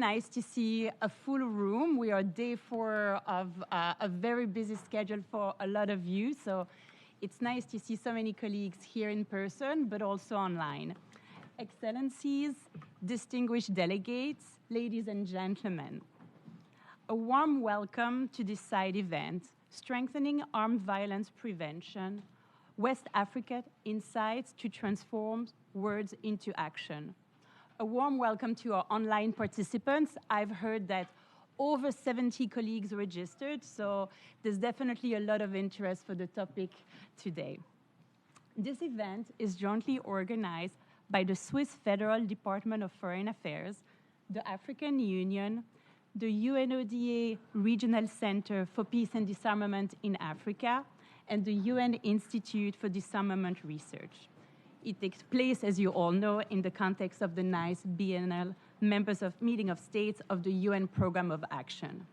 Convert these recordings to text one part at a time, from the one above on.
nice to see a full room. We are day 4 of a very busy schedule for a lot of you, so it's nice to see so many colleagues here in person, but also online. Excellencies, distinguished delegates, ladies and gentlemen, a warm welcome to this side event, Strengthening Armed Violence Prevention, West Africa Insights to Transform Words into Action. A warm welcome to our online participants. I've heard that over 70 colleagues registered, so there's definitely a lot of interest for the topic today. This event is jointly organized by the Swiss Federal Department of Foreign Affairs, the African Union, the UNODA Regional Center for Peace and Disarmament in Africa, and the UN Institute for Disarmament Research. It takes place, as you all know, in the context of the NICE BNL Members of Meeting of States of the UN Program of Action.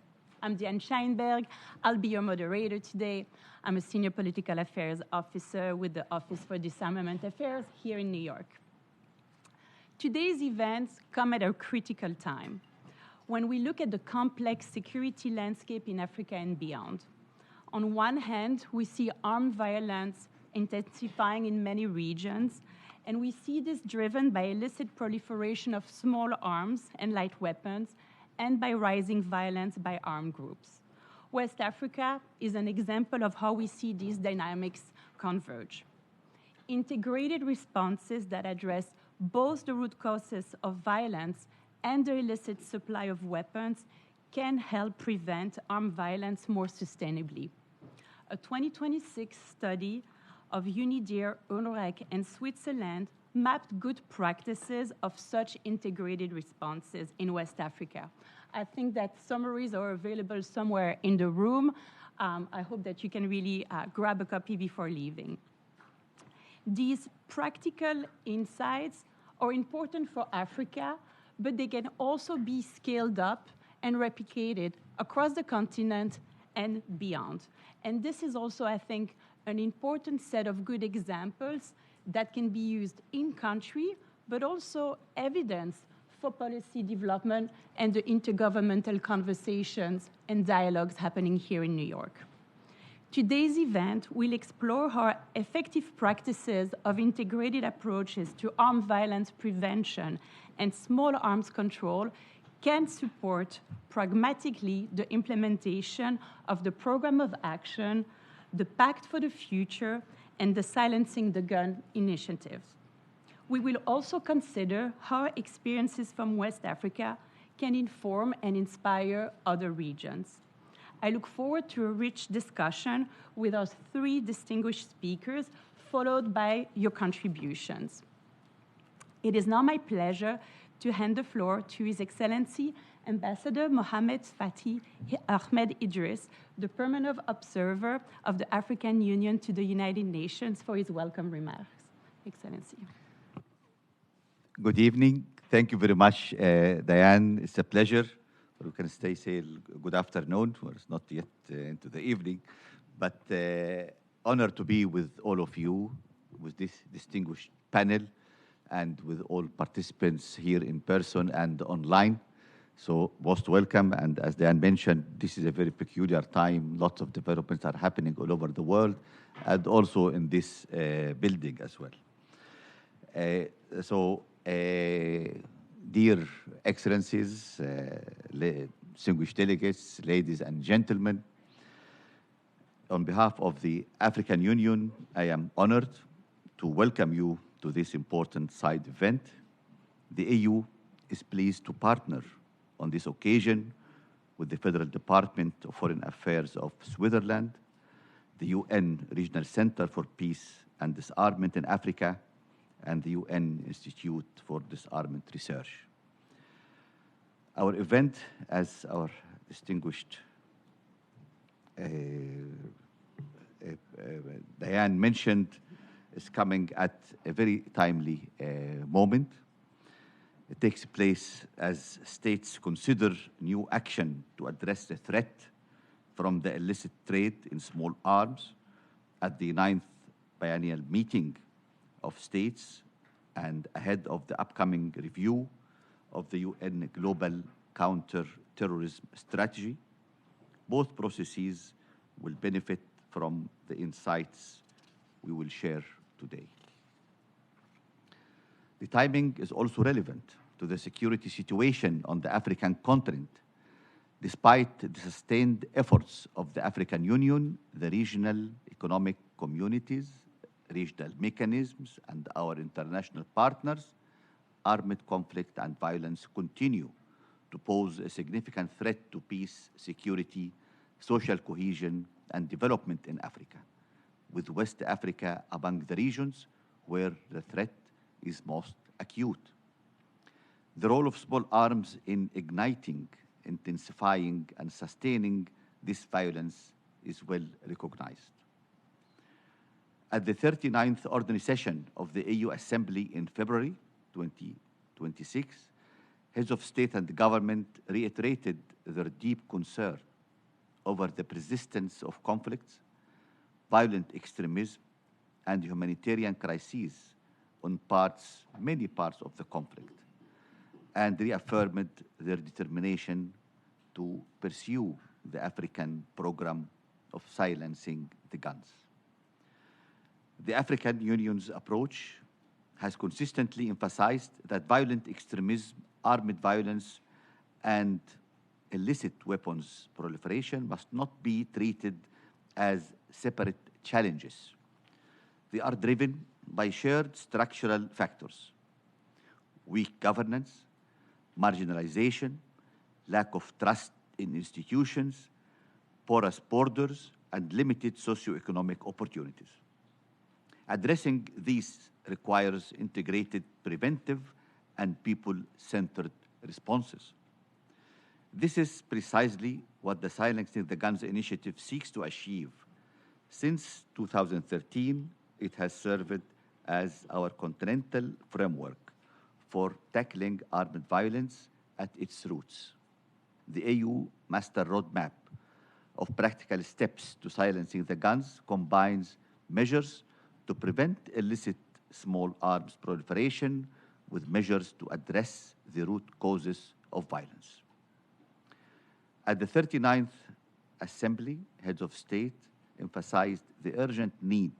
I'm Diane Scheinberg. I'll be your moderator today. I'm a Senior Political Affairs Officer with the Office for Disarmament Affairs here in New York. Today's events come at a critical time when we look at the complex security landscape in Africa and beyond. On one hand, we see armed violence intensifying in many regions, and we see this driven by illicit proliferation of small arms and light weapons, and by rising violence by armed groups. West Africa is an example of how we see these dynamics converge. Integrated responses that address both the root causes of violence and the illicit supply of weapons can help prevent armed violence more sustainably. A 2026 study of UNIDIR, UNREC, and Switzerland mapped good practices of such integrated responses in West Africa. I think that summaries are available somewhere in the room. I hope that you can really grab a copy before leaving. These practical insights are important for Africa, but they can also be scaled up and replicated across the continent and beyond. And this is also, I think, an important set of good examples that can be used in country, but also evidence for policy development and the intergovernmental conversations and dialogues happening here in New York. Today's event will explore how effective practices of integrated approaches to armed violence prevention and small arms control can support pragmatically the implementation of the Program of Action, the Pact for the Future, and the Silencing the Gun initiatives. We will also consider how experiences from West Africa can inform and inspire other regions. I look forward to a rich discussion with our 3 distinguished speakers, followed by your contributions. It is now my pleasure to hand the floor to His Excellency Ambassador Mohamed Fatih Ahmed Idris, the Permanent Observer of the African Union to the United Nations, for his welcome remarks. Excellency. Good evening. Thank you very much, Diane. It's a pleasure. We can say good afternoon. It's not yet into the evening, but honored to be with all of you, with this distinguished panel, and with all participants here in person and online. So most welcome, and as Diane mentioned, this is a very peculiar time. Lots of developments are happening all over the world, and also in this building as well. Dear Excellencies, distinguished delegates, ladies and gentlemen, on behalf of the African Union, I am honored to welcome you to this important side event. The EU is pleased to partner on this occasion with the Federal Department of Foreign Affairs of Switzerland, the UN Regional Center for Peace and Disarmament in Africa, and the UN Institute for Disarmament Research. Our event, as our distinguished Diane mentioned, is coming at a very timely moment. It takes place as states consider new action to address the threat from the illicit trade in small arms at the 9th biennial meeting of states and ahead of the upcoming review of the UN Global counter-terrorism strategy. Both processes will benefit from the insights we will share today. The timing is also relevant to the security situation on the African continent. Despite the sustained efforts of the African Union, the regional economic communities, regional mechanisms, and our international partners, armed conflict and violence continue to pose a significant threat to peace, security, social cohesion, and development in Africa, with West Africa among the regions where the threat is most acute. The role of small arms in igniting, intensifying, and sustaining this violence is well recognized. At the 39th Ordinary Session of the AU Assembly in February 2026, heads of state and government reiterated their deep concern over the persistence of conflicts, violent extremism, and humanitarian crises on many parts of the conflict, and reaffirmed their determination to pursue the African program of silencing the guns. The African Union's approach has consistently emphasized that violent extremism, armed violence, and illicit weapons proliferation must not be treated as separate challenges. They are driven by shared structural factors: weak governance, marginalization, lack of trust in institutions, porous borders, and limited socioeconomic opportunities. Addressing these requires integrated preventive and people-centered responses. This is precisely what the Silencing the Guns initiative seeks to achieve. Since 2013, it has served as our continental framework for tackling armed violence at its roots. The AU Master Roadmap of practical steps to silencing the guns combines measures to prevent illicit small arms proliferation with measures to address the root causes of violence. At the 39th Assembly, heads of state emphasized the urgent need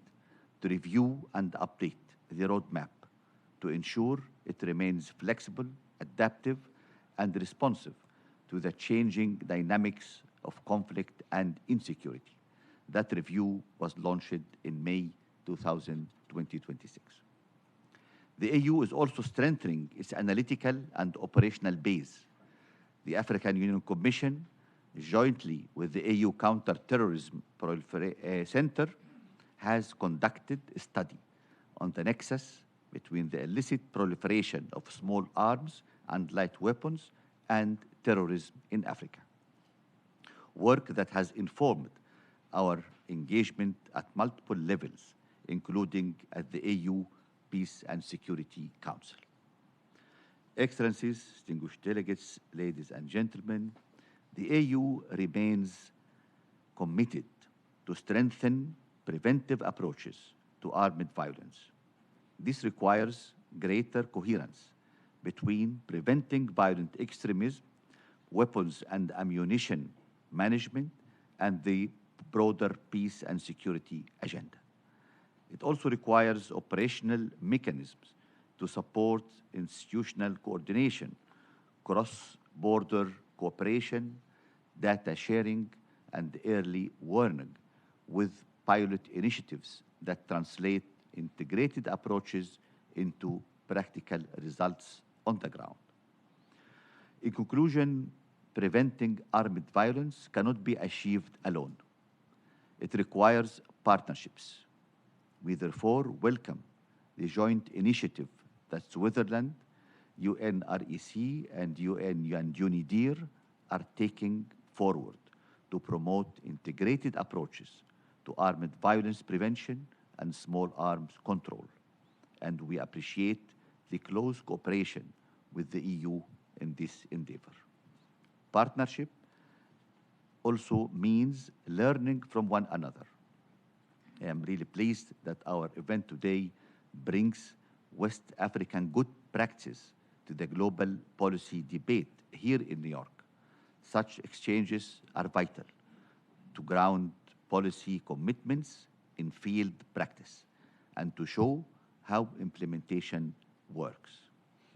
to review and update the roadmap to ensure it remains flexible, adaptive, and responsive to the changing dynamics of conflict and insecurity. That review was launched in May 2026. The AU is also strengthening its analytical and operational base. The African Union Commission, jointly with the AU Counter-Terrorism Center, has conducted a study on the nexus between the illicit proliferation of small arms and light weapons and terrorism in Africa. Work that has informed our engagement at multiple levels, including at the AU Peace and Security Council. Excellencies, distinguished delegates, ladies and gentlemen, the AU remains committed to strengthen preventive approaches to armed violence. This requires greater coherence between preventing violent extremism, weapons and ammunition management, and the broader peace and security agenda. It also requires operational mechanisms to support institutional coordination, cross-border cooperation, data sharing, and early warning, with pilot initiatives that translate integrated approaches into practical results on the ground. In conclusion, preventing armed violence cannot be achieved alone. It requires partnerships. We therefore welcome the joint initiative that Switzerland, UNREC, and UNIDIR are taking forward to promote integrated approaches to armed violence prevention and small arms control. And we appreciate the close cooperation with the EU in this endeavor. Partnership also means learning from one another. I am really pleased that our event today brings West African good practice to the global policy debate here in New York. Such exchanges are vital to ground policy commitments in field practice and to show how implementation works.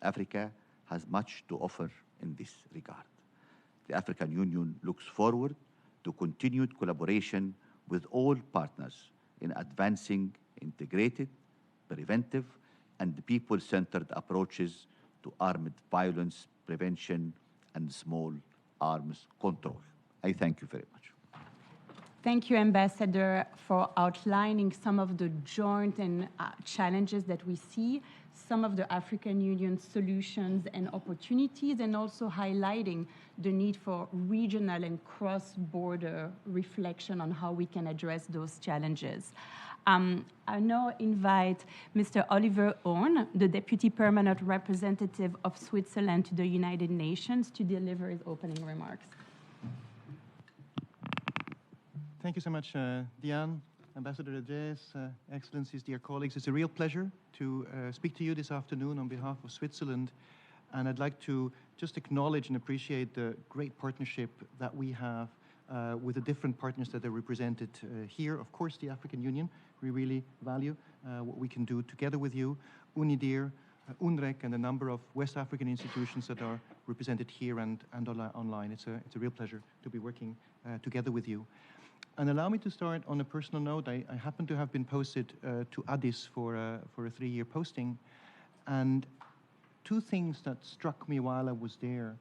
Africa has much to offer in this regard. The African Union looks forward to continued collaboration with all partners in advancing integrated, preventive, and people-centered approaches to armed violence prevention and small arms control. I thank you very much. Thank you, Ambassador, for outlining some of the joint and challenges that we see, some of the African Union solutions and opportunities, and also highlighting the need for regional and cross-border reflection on how we can address those challenges. I now invite Mr. Oliver Ohn, the Deputy Permanent Representative of Switzerland to the United Nations, to deliver his opening remarks. Thank you so much, Diane, Ambassador Adjes, Excellencies, dear colleagues. It's a real pleasure to speak to you this afternoon on behalf of Switzerland. And I'd like to just acknowledge and appreciate the great partnership that we have with the different partners that are represented here. Of course, the African Union, we really value what we can do together with you. UNIDIR, UNREC, and a number of West African institutions that are represented here and online. It's a real pleasure to be working together with you. And allow me to start on a personal note. I happen to have been posted to Addis for a 3-year posting. And two things that struck me while I was there.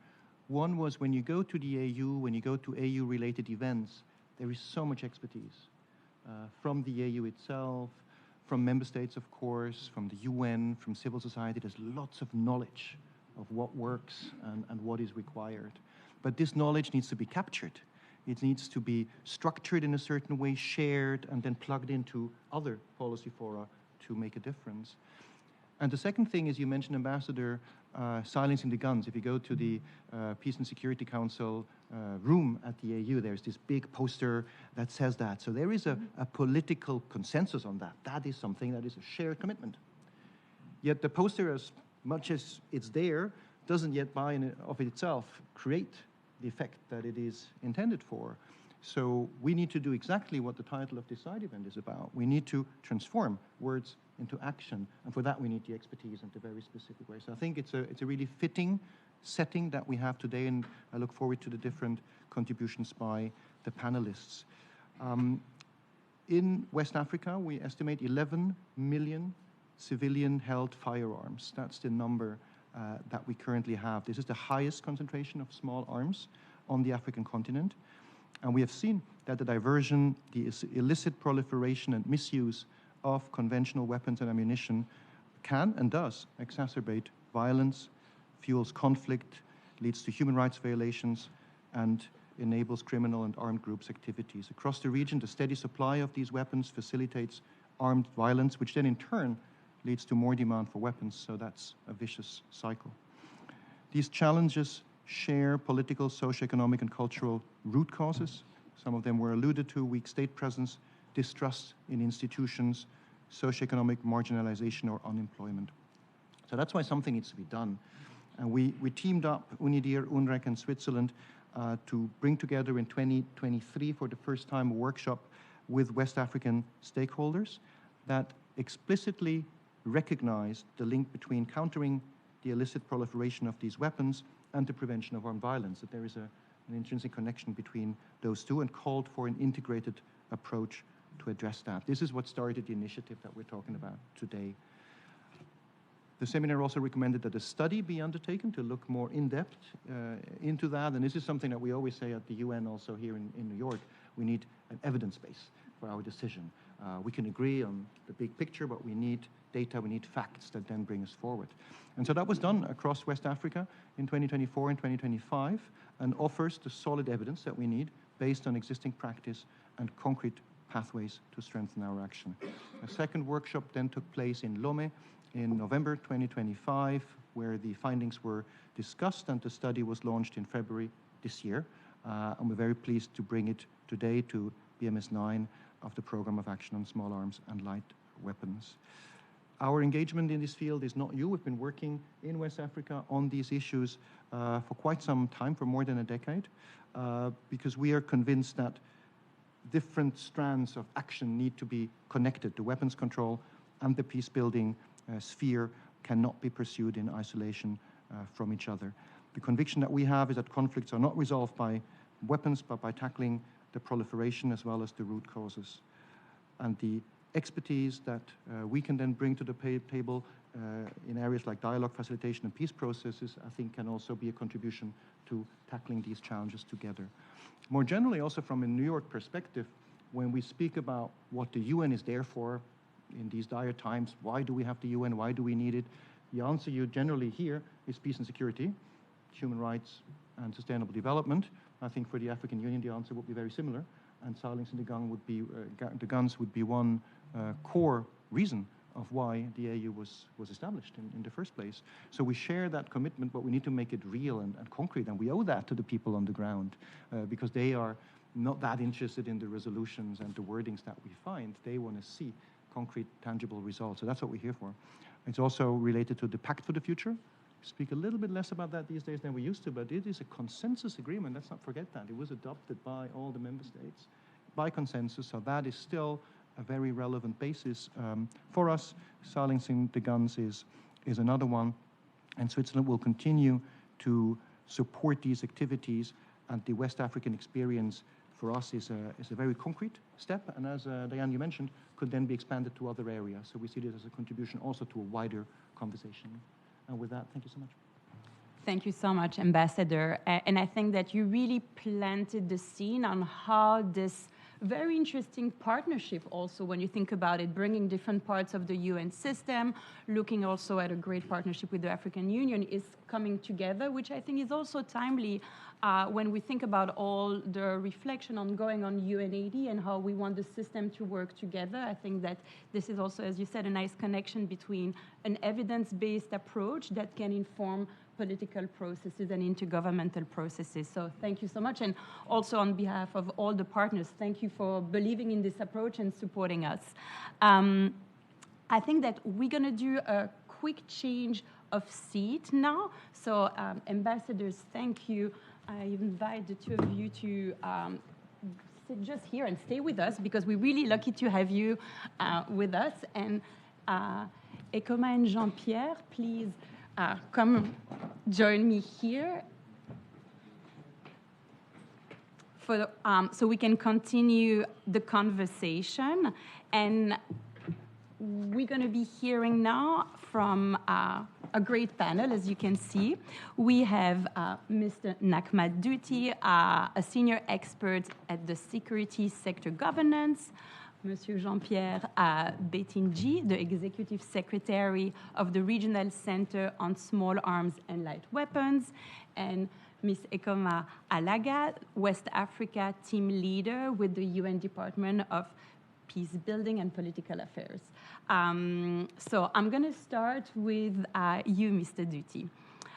One was when you go to the AU, when you go to AU-related events, there is so much expertise from the AU itself, from member states, of course, from the UN, from civil society. There's lots of knowledge of what works and what is required. But this knowledge needs to be captured. It needs to be structured in a certain way, shared, and then plugged into other policy fora to make a difference. And the second thing is, you mentioned, Ambassador, silencing the guns. If you go to the Peace and Security Council room at the AU, there's this big poster that says that. So there is a political consensus on that. That is something that is a shared commitment. Yet the poster, as much as it's there, doesn't yet by in of itself create the effect that it is intended for. So we need to do exactly what the title of this side event is about. We need to transform words into action, and for that we need the expertise in a very specific way. So I think it's a really fitting setting that we have today, and I look forward to the different contributions by the panelists. In West Africa, we estimate 11 million civilian-held firearms. That's the number that we currently have. This is the highest concentration of small arms on the African continent. And we have seen that the diversion, the illicit proliferation and misuse of conventional weapons and ammunition can and does exacerbate violence, fuels conflict, leads to human rights violations, and enables criminal and armed groups' activities. Across the region, the steady supply of these weapons facilitates armed violence, which then in turn leads to more demand for weapons, so that's a vicious cycle. These challenges share political, socioeconomic, and cultural root causes. Some of them were alluded to: weak state presence, distrust in institutions, socioeconomic marginalization, or unemployment. So that's why something needs to be done. And we teamed up, UNIDIR, UNREC, and Switzerland, to bring together in 2023 for the first time a workshop with West African stakeholders that explicitly recognized the link between countering the illicit proliferation of these weapons and the prevention of armed violence, that there is an intrinsic connection between those two, and called for an integrated approach to address that. This is what started the initiative that we're talking about today. The seminar also recommended that a study be undertaken to look more in-depth into that, and this is something that we always say at the UN, also here in New York. We need an evidence base for our decision. We can agree on the big picture, but we need data, we need facts that then bring us forward. And so that was done across West Africa in 2024 and 2025, and offers the solid evidence that we need based on existing practice and concrete pathways to strengthen our action. A second workshop then took place in Lomé in November 2025, where the findings were discussed, and the study was launched in February this year. And we're very pleased to bring it today to BMS 9 of the Program of Action on Small Arms and Light Weapons. Our engagement in this field is not new. We've been working in West Africa on these issues for quite some time, for more than a decade, because we are convinced that different strands of action need to be connected. The weapons control and the peace-building sphere cannot be pursued in isolation from each other. The conviction that we have is that conflicts are not resolved by weapons, but by tackling the proliferation as well as the root causes. And the expertise that we can then bring to the table in areas like dialogue, facilitation, and peace processes, I think can also be a contribution to tackling these challenges together. More generally, also from a New York perspective, when we speak about what the UN is there for in these dire times, why do we have the UN, why do we need it? The answer you generally hear is peace and security, human rights, and sustainable development. I think for the African Union, the answer would be very similar, and silencing the guns would be one core reason of why the AU was established in the first place. So we share that commitment, but we need to make it real and concrete, and we owe that to the people on the ground because they are not that interested in the resolutions and the wordings that we find. They want to see concrete, tangible results. So that's what we're here for. It's also related to the Pact for the Future. We speak a little bit less about that these days than we used to, but it is a consensus agreement. Let's not forget that. It was adopted by all the member states by consensus, so that is still a very relevant basis for us. Silencing the guns is another one, and Switzerland will continue to support these activities, and the West African experience for us is a very concrete step, and as Diane, you mentioned, could then be expanded to other areas. So we see this as a contribution also to a wider conversation. And with that, thank you so much. Thank you so much, Ambassador. And I think that you really planted the scene on how this very interesting partnership also, when you think about it, bringing different parts of the UN system, looking also at a great partnership with the African Union is coming together, which I think is also timely when we think about all the reflection ongoing on UNIDIR and how we want the system to work together. I think that this is also, as you said, a nice connection between an evidence-based approach that can inform political processes and intergovernmental processes. So thank you so much. And also on behalf of all the partners, thank you for believing in this approach and supporting us. I think that we're going to do a quick change of seat now. So ambassadors, thank you. I invite the two of you to sit just here and stay with us because we're really lucky to have you with us. And Ekoma and Jean-Pierre, please come join me here for the, so we can continue the conversation. And we're going to be hearing now from a great panel, as you can see. We have Mr. Nakmat Duty, a senior expert at the security sector governance, Monsieur Jean-Pierre Betinji, the Executive Secretary of the Regional Center on Small Arms and Light Weapons, and Ms. Ekoma Alaga, West Africa Team Leader with the UN Department of Peace Building and Political Affairs. So I'm going to start with you, Mr. Duty.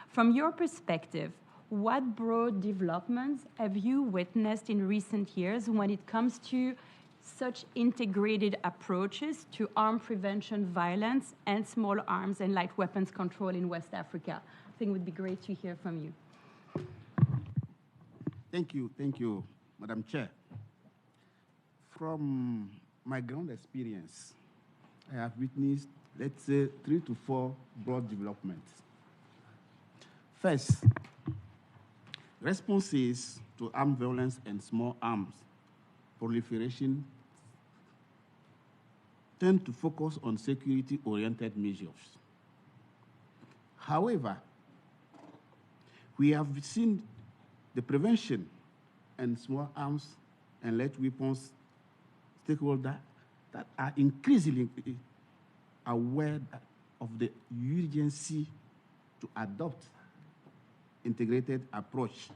From your perspective, what broad developments have you witnessed in recent years when it comes to such integrated approaches to arm prevention, violence, and small arms and light weapons control in West Africa? I think it would be great to hear from you. Thank you, Madam Chair. From my ground experience, I have witnessed, let's say, 3 to 4 broad developments. First, responses to armed violence and small arms proliferation tend to focus on security-oriented measures. However, we have seen the prevention and small arms and light weapons stakeholders that are increasingly aware of the urgency to adopt integrated approach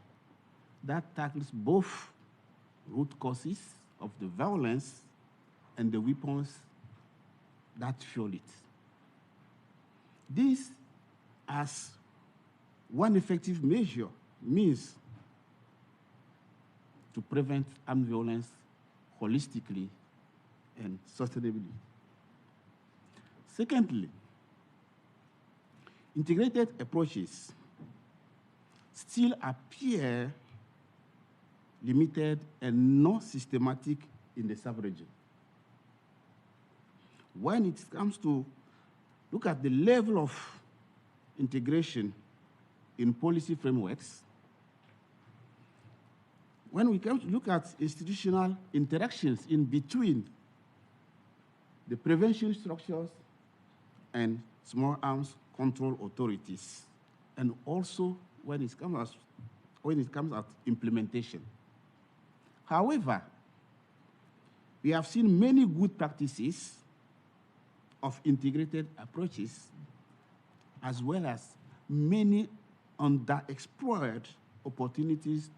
that tackles both root causes of the violence and the weapons that fuel it. This, as one effective means to prevent armed violence holistically and sustainably. Secondly, integrated approaches still appear limited and not systematic in the sub-region. When it comes to look at the level of integration in policy frameworks, when we come to look at institutional interactions in between the prevention structures and small arms control authorities, and also when it comes at implementation. However, we have seen many good practices of integrated approaches, as well as many underexplored opportunities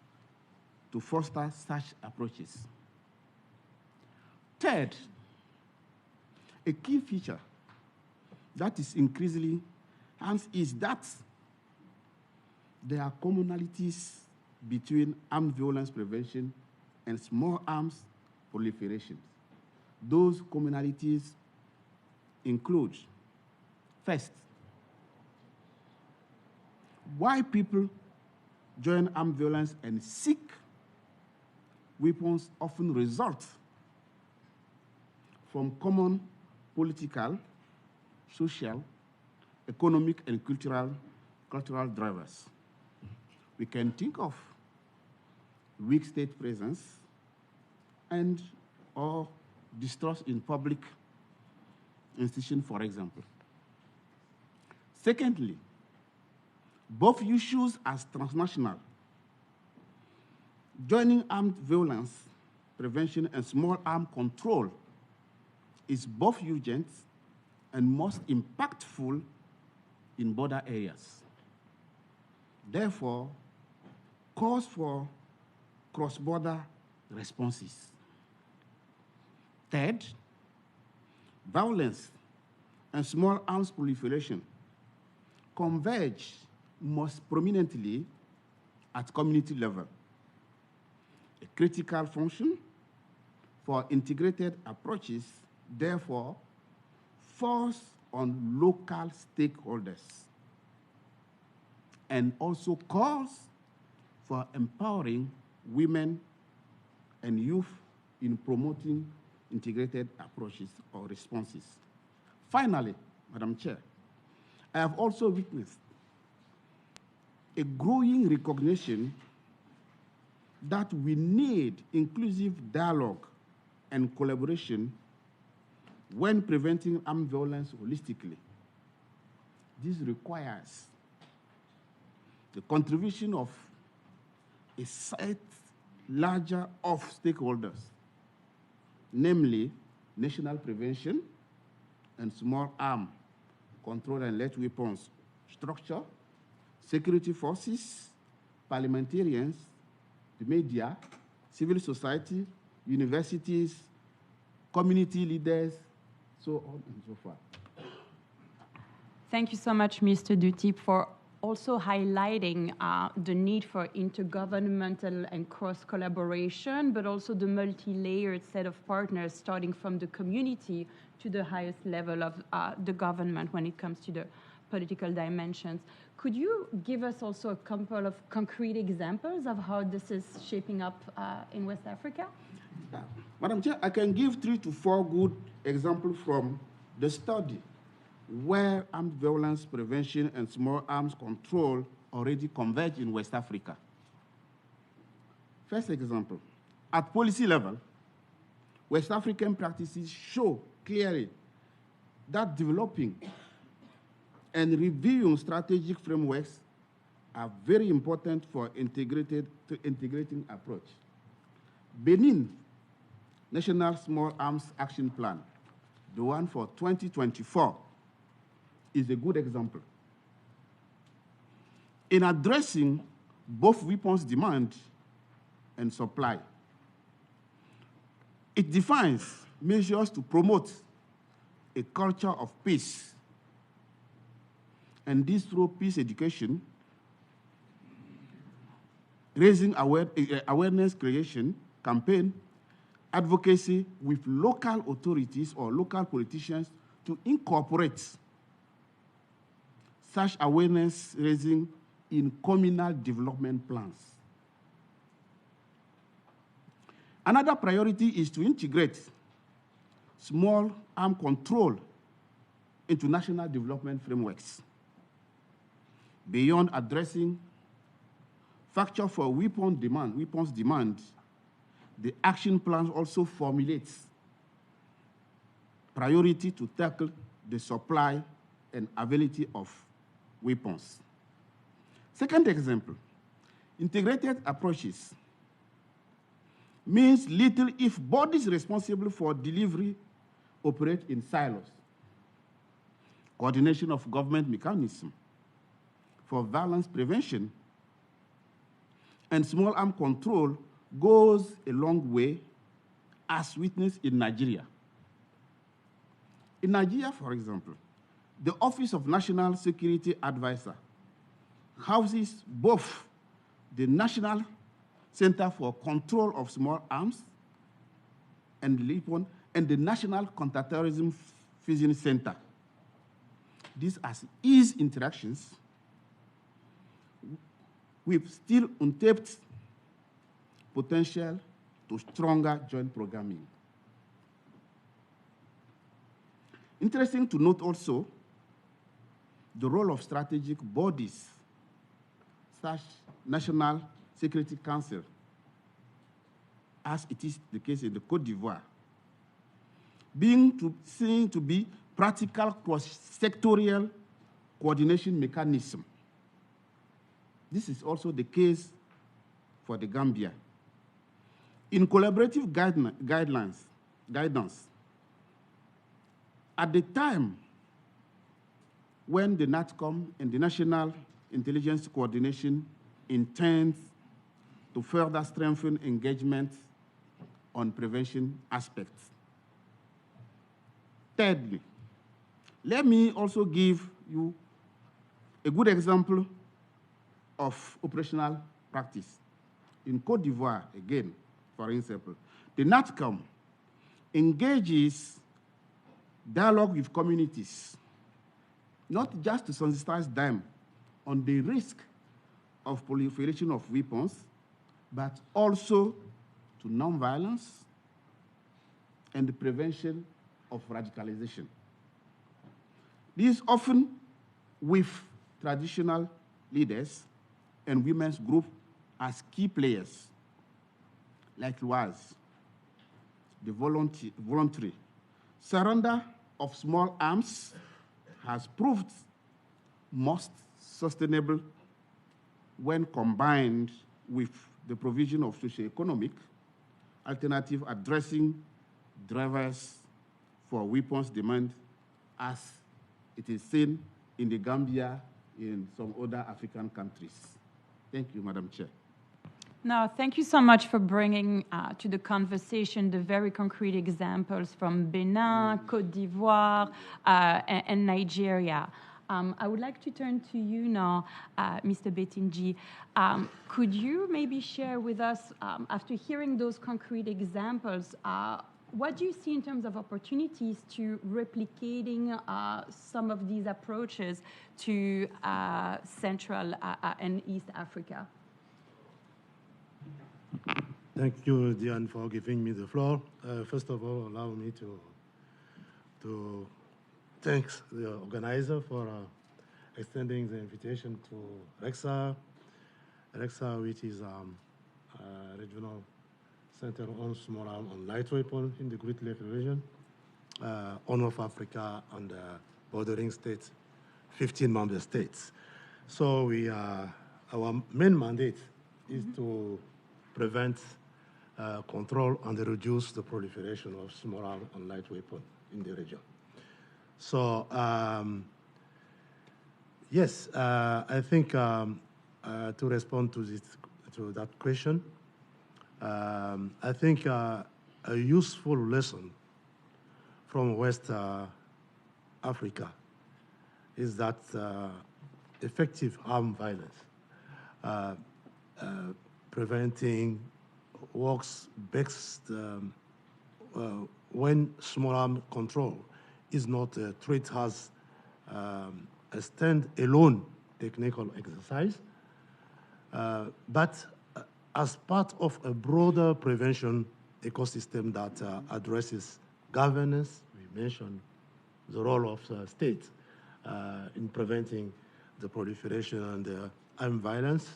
to foster such approaches. Third, a key feature that is increasingly enhanced is that there are commonalities between armed violence prevention and small arms proliferation. Those commonalities include, first, why people join armed violence and seek weapons often result from common political, social, economic, and cultural drivers. We can think of weak state presence and or distrust in public institutions, for example. Secondly, both issues as transnational. Joining armed violence prevention and small arm control is both urgent and most impactful in border areas. Therefore, calls for cross-border responses. Third, violence and small arms proliferation converge most prominently at community level. A critical function for integrated approaches, therefore, falls on local stakeholders and also calls for empowering women and youth in promoting integrated approaches or responses. Finally, Madam Chair, I have also witnessed a growing recognition that we need inclusive dialogue and collaboration when preventing armed violence holistically. This requires the contribution of a set larger of stakeholders, namely national prevention and small arm control and light weapons structure, security forces, parliamentarians, the media, civil society, universities, community leaders, so on and so forth. Thank you so much, Mr. Dutip, for also highlighting the need for intergovernmental and cross-collaboration, but also the multi-layered set of partners starting from the community to the highest level of the government when it comes to the political dimensions. Could you give us also a couple of concrete examples of how this is shaping up in West Africa? Madam Chair, I can give 3 to 4 good examples from the study where armed violence prevention and small arms control already converge in West Africa. First example, at policy level, West African practices show clearly that developing and reviewing strategic frameworks are very important for integrating approach. Benin National Small Arms Action Plan, the one for 2024, is a good example. In addressing both weapons demand and supply, it defines measures to promote a culture of peace, and this through peace education, raising awareness creation, campaign, advocacy with local authorities or local politicians to incorporate such awareness raising in communal development plans. Another priority is to integrate small arms control into national development frameworks. Beyond addressing factor for weapons demand, the action plan also formulates priority to tackle the supply and availability of weapons. Second example, integrated approaches means little if bodies responsible for delivery operate in silos. Coordination of government mechanisms for violence prevention and small arms control goes a long way, as witnessed in Nigeria. In Nigeria, for example, the Office of National Security Advisor houses both the National Center for Control of Small Arms and the National Counterterrorism Fusion Center. These are eased interactions with still untapped potential to stronger joint programming. Interesting to note also the role of strategic bodies, such National Security Council, as it is the case in the Côte d'Ivoire, seen to be practical cross-sectorial coordination mechanism. This is also the case for the Gambia. In collaborative guidance, at the time when the NATCOM and the National Intelligence Coordination intends to further strengthen engagement on prevention aspects. Thirdly, let me also give you a good example of operational practice. In Côte d'Ivoire, again, for example, the NATCOM engages dialogue with communities, not just to sensitize them on the risk of proliferation of weapons, but also to nonviolence and the prevention of radicalization. These often with traditional leaders and women's groups as key players. Likewise, the voluntary surrender of small arms has proved most sustainable when combined with the provision of socio-economic alternative addressing drivers for weapons demand, as it is seen in the Gambia, in some other African countries. Thank you, Madam Chair. No, thank you so much for bringing to the conversation the very concrete examples from Benin, Côte d'Ivoire, and Nigeria. I would like to turn to you now, Mr. Betinji. Could you maybe share with us, after hearing those concrete examples, what do you see in terms of opportunities to replicating some of these approaches to Central and East Africa? Thank you, Diane, for giving me the floor. First of all, allow me to thank the organizer for extending the invitation to REXA, which is a regional center on small arms and light weapons in the Great Lakes region, Horn of Africa and bordering states, 15 member states. So our main mandate is to prevent, control, and reduce the proliferation of small arms and light weapons in the region. So, yes, I think to respond to that question, I think a useful lesson from West Africa is that effective armed violence preventing works best when small arm control is not treated as a stand-alone technical exercise, but as part of a broader prevention ecosystem that addresses governance. We mentioned the role of state in preventing the proliferation and armed violence,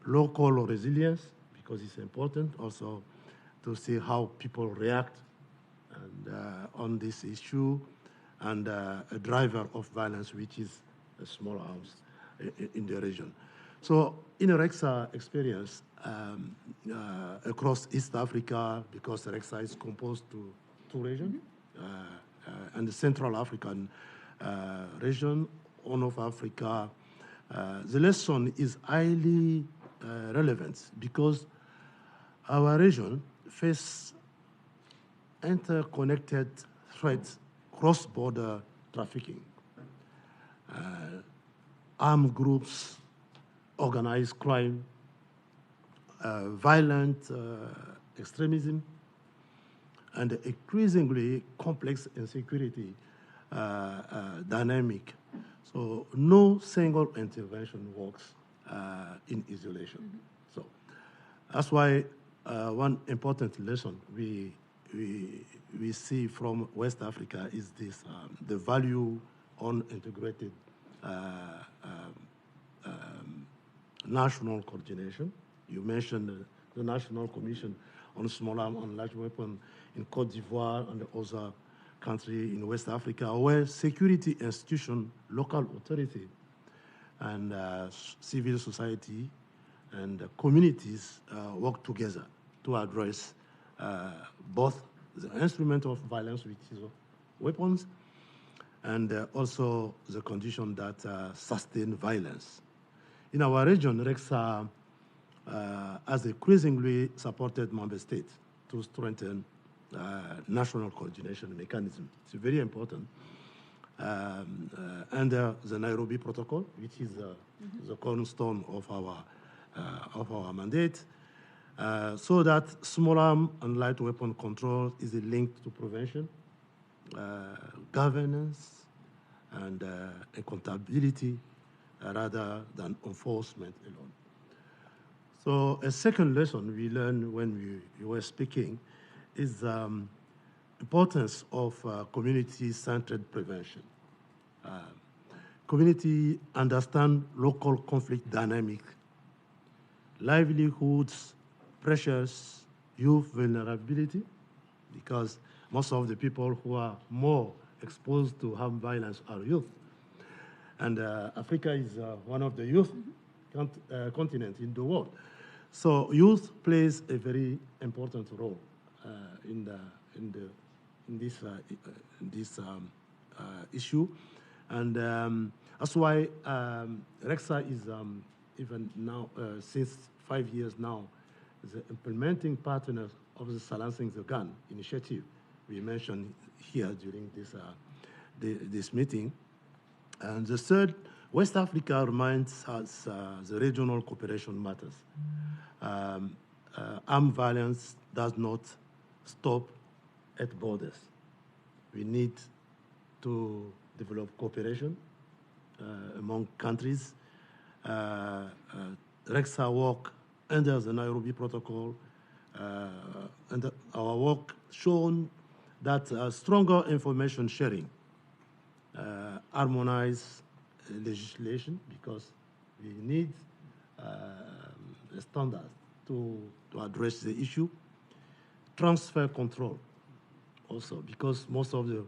local resilience, because it's important also to see how people react and, on this issue, and a driver of violence, which is small arms in the region. So in REXA experience across East Africa, because REXA is composed to two regions, and the Central African region, Horn of Africa, the lesson is highly relevant because our region faces interconnected threats, cross-border trafficking, armed groups, organized crime, violent extremism, and increasingly complex insecurity dynamic. So no single intervention works in isolation. So that's why one important lesson we see from West Africa is this, the value on integrated national coordination. You mentioned the National Commission on Small Arms and Large Weapons in Côte d'Ivoire and other countries in West Africa, where security institutions, local authority, and civil society and communities work together to address both the instrument of violence, which is weapons, and also the condition that sustain violence. In our region, REXA has increasingly supported member states to strengthen national coordination mechanism. It's very important. Under the Nairobi Protocol, which is the cornerstone of our mandate, so that small arm and light weapon control is linked to prevention, governance, and accountability rather than enforcement alone. So a second lesson we learned when we were speaking is importance of community-centered prevention. Community understand local conflict dynamic, livelihoods, pressures, youth vulnerability, because most of the people who are more exposed to harm violence are youth. And Africa is one of the youth continents in the world. So youth plays a very important role in this issue, and that's why REXA is even now since 5 years now the implementing partner of the Silencing the Gun initiative we mentioned here during this meeting. And the third, West Africa reminds us the regional cooperation matters. Armed violence does not stop at borders. We need to develop cooperation among countries. REXA work under the Nairobi Protocol, and our work shown that stronger information sharing, harmonize legislation, because we need standards to address the issue, transfer control also, because most of the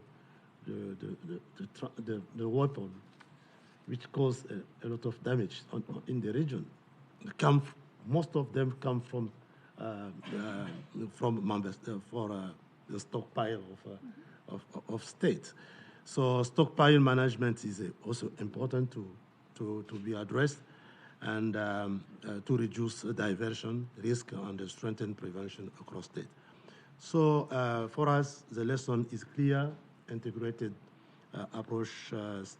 weapon which cause a lot of damage in the region most of them come from members for the stockpile of states. So stockpile management is also important to be addressed, and to reduce diversion risk and strengthen prevention across states. So for us, the lesson is clear: integrated approach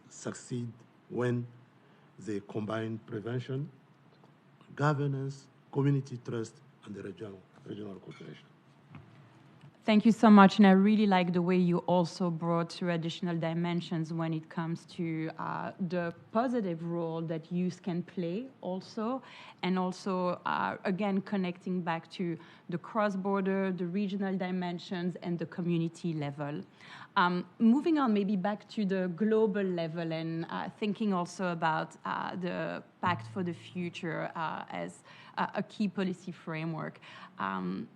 succeed when they combine prevention, governance, community trust, and the regional cooperation. Thank you so much, and I really like the way you also brought two additional dimensions when it comes to the positive role that youth can play also, and also, again, connecting back to the cross-border, the regional dimensions, and the community level. Moving on maybe back to the global level and thinking also about the Pact for the Future as a key policy framework.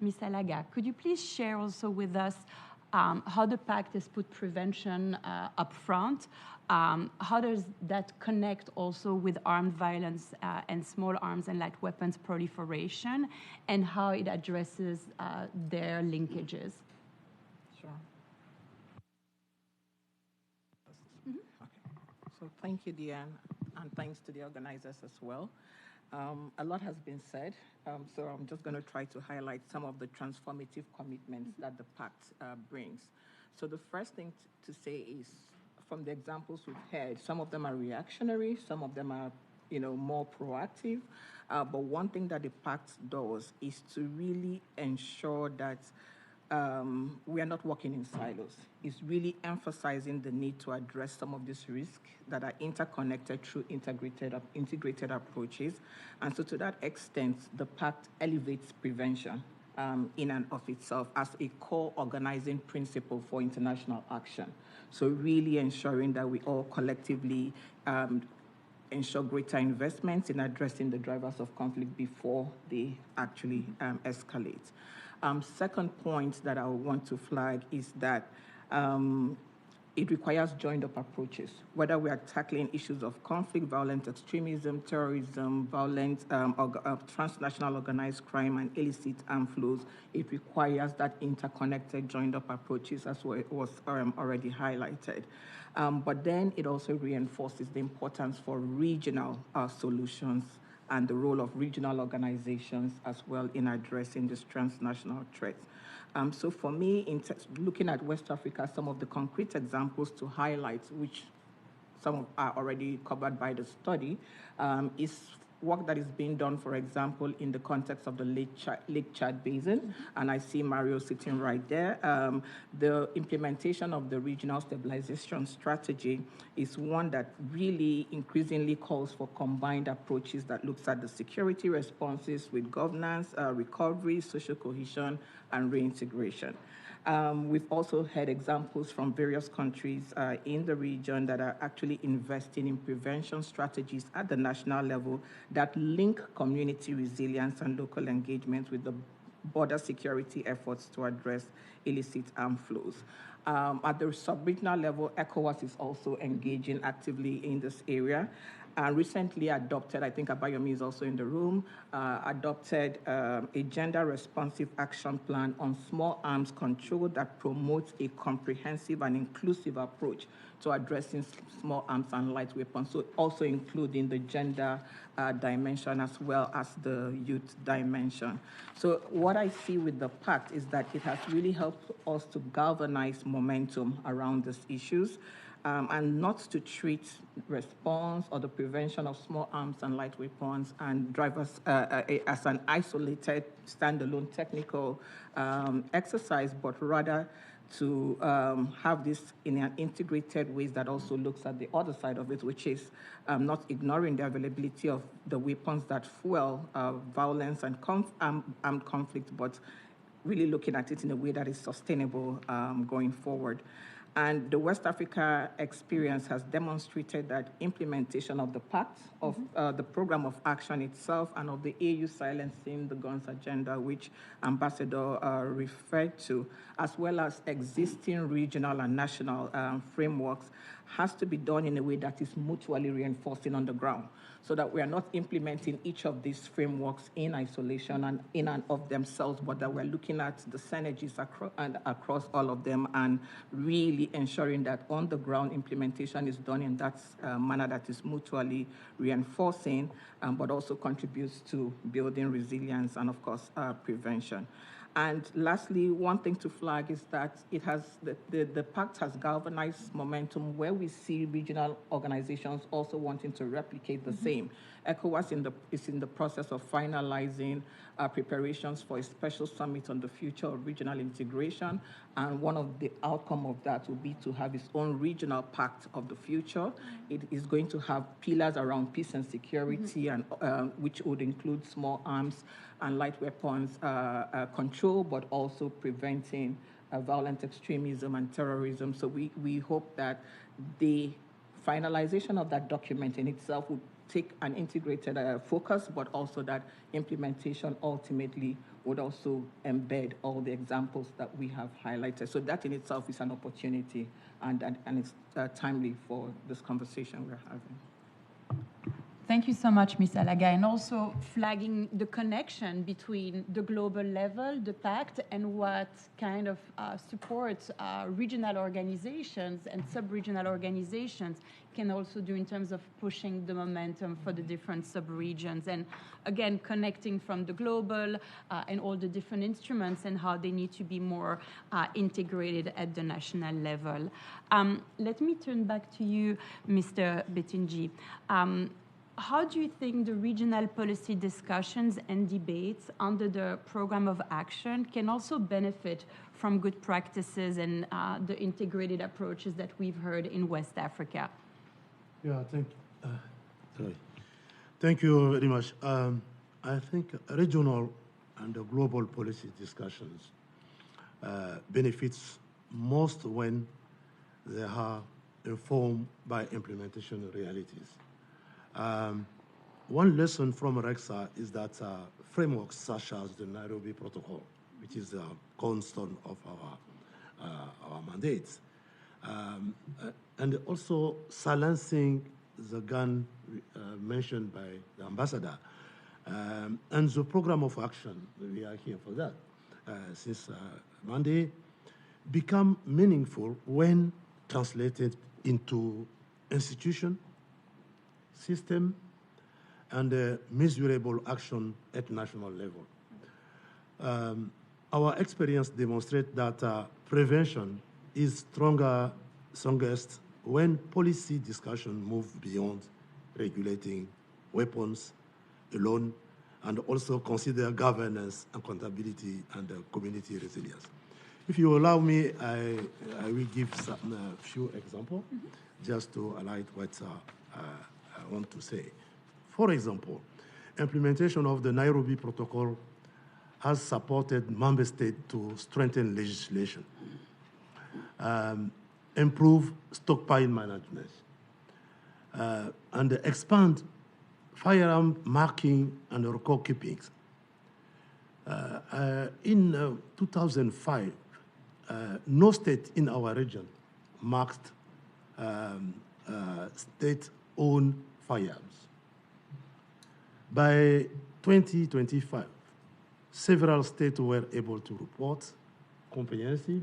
Ms. Alaga, could you please share also with us how the Pact has put prevention up front? How does that connect also with armed violence and small arms and light weapons proliferation, and how it addresses their linkages? Sure. Okay. So thank you, Diane, and thanks to the organizers as well. A lot has been said, so I'm just going to try to highlight some of the transformative commitments that the Pact brings. So the first thing to say is, from the examples we've heard, some of them are reactionary, some of them are, more proactive. But one thing that the Pact does is to really ensure that we are not working in silos. It's really emphasizing the need to address some of these risks that are interconnected through integrated approaches. And so to that extent, the Pact elevates prevention in and of itself as a core organizing principle for international action. So really ensuring that we all collectively ensure greater investments in addressing the drivers of conflict before they actually escalate. Second point that I want to flag is that it requires joined-up approaches, whether we are tackling issues of conflict, violent extremism, terrorism, violent transnational organized crime, and illicit arms flows. It requires that interconnected joined-up approaches, as was already highlighted. But then it also reinforces the importance for regional solutions and the role of regional organizations as well in addressing these transnational threats. So for me, looking at West Africa, some of the concrete examples to highlight, which some are already covered by the study, is work that is being done, for example, in the context of the Lake Chad Basin, and I see Mario sitting right there. The implementation of the regional stabilization strategy is one that really increasingly calls for combined approaches that looks at the security responses with governance, recovery, social cohesion, and reintegration. We've also had examples from various countries in the region that are actually investing in prevention strategies at the national level that link community resilience and local engagement with the border security efforts to address illicit arms flows. At the sub-regional level, ECOWAS is also engaging actively in this area. Recently adopted, I think Abayomi is also in the room, adopted a gender-responsive action plan on small arms control that promotes a comprehensive and inclusive approach to addressing small arms and light weapons, so also including the gender dimension as well as the youth dimension. So what I see with the Pact is that it has really helped us to galvanize momentum around these issues. And not to treat response or the prevention of small arms and light weapons and drivers as an isolated, standalone technical exercise, but rather to have this in an integrated way that also looks at the other side of it, which is not ignoring the availability of the weapons that fuel violence and armed conflict, but really looking at it in a way that is sustainable going forward. And the West Africa experience has demonstrated that implementation of the Pact, of the program of action itself, and of the AU silencing the guns agenda, which Ambassador referred to, as well as existing regional and national frameworks, has to be done in a way that is mutually reinforcing on the ground, so that we are not implementing each of these frameworks in isolation and in and of themselves, but that we're looking at the synergies across all of them and really ensuring that on the ground implementation is done in that manner that is mutually reinforcing, but also contributes to building resilience and, of course, prevention. And lastly, one thing to flag is that the Pact has galvanized momentum where we see regional organizations also wanting to replicate the same. ECOWAS is in the process of finalizing preparations for a special summit on the future of regional integration, and one of the outcome of that will be to have its own regional pact of the future. It is going to have pillars around peace and security, and which would include small arms and light weapons control, but also preventing violent extremism and terrorism. So we hope that the finalization of that document in itself would take an integrated focus, but also that implementation ultimately would also embed all the examples that we have highlighted. So that in itself is an opportunity, and it's timely for this conversation we're having. Thank you so much, Ms. Alaga, and also flagging the connection between the global level, the Pact, and what kind of supports regional organizations and sub-regional organizations can also do in terms of pushing the momentum for the different sub-regions. And again, connecting from the global and all the different instruments and how they need to be more integrated at the national level. Let me turn back to you, Mr. Betinji. How do you think the regional policy discussions and debates under the program of action can also benefit from good practices and the integrated approaches that we've heard in West Africa? Yeah, thank you very much. I think regional and global policy discussions benefits most when they are informed by implementation realities. One lesson from REXA is that frameworks such as the Nairobi Protocol, which is the cornerstone of our mandates, and also silencing the gun mentioned by the ambassador, and the program of action, we are here for that, since Monday, become meaningful when translated into institution, system, and measurable action at national level. Our experience demonstrates that prevention is strongest when policy discussion move beyond regulating weapons alone and also consider governance, accountability, and community resilience. If you allow me, I will give a few examples just to highlight what I want to say. For example, implementation of the Nairobi Protocol has supported member states to strengthen legislation, improve stockpile management, and expand firearm marking and record keeping. In 2005, no state in our region marked state-owned firearms. By 2025, several states were able to report comprehensive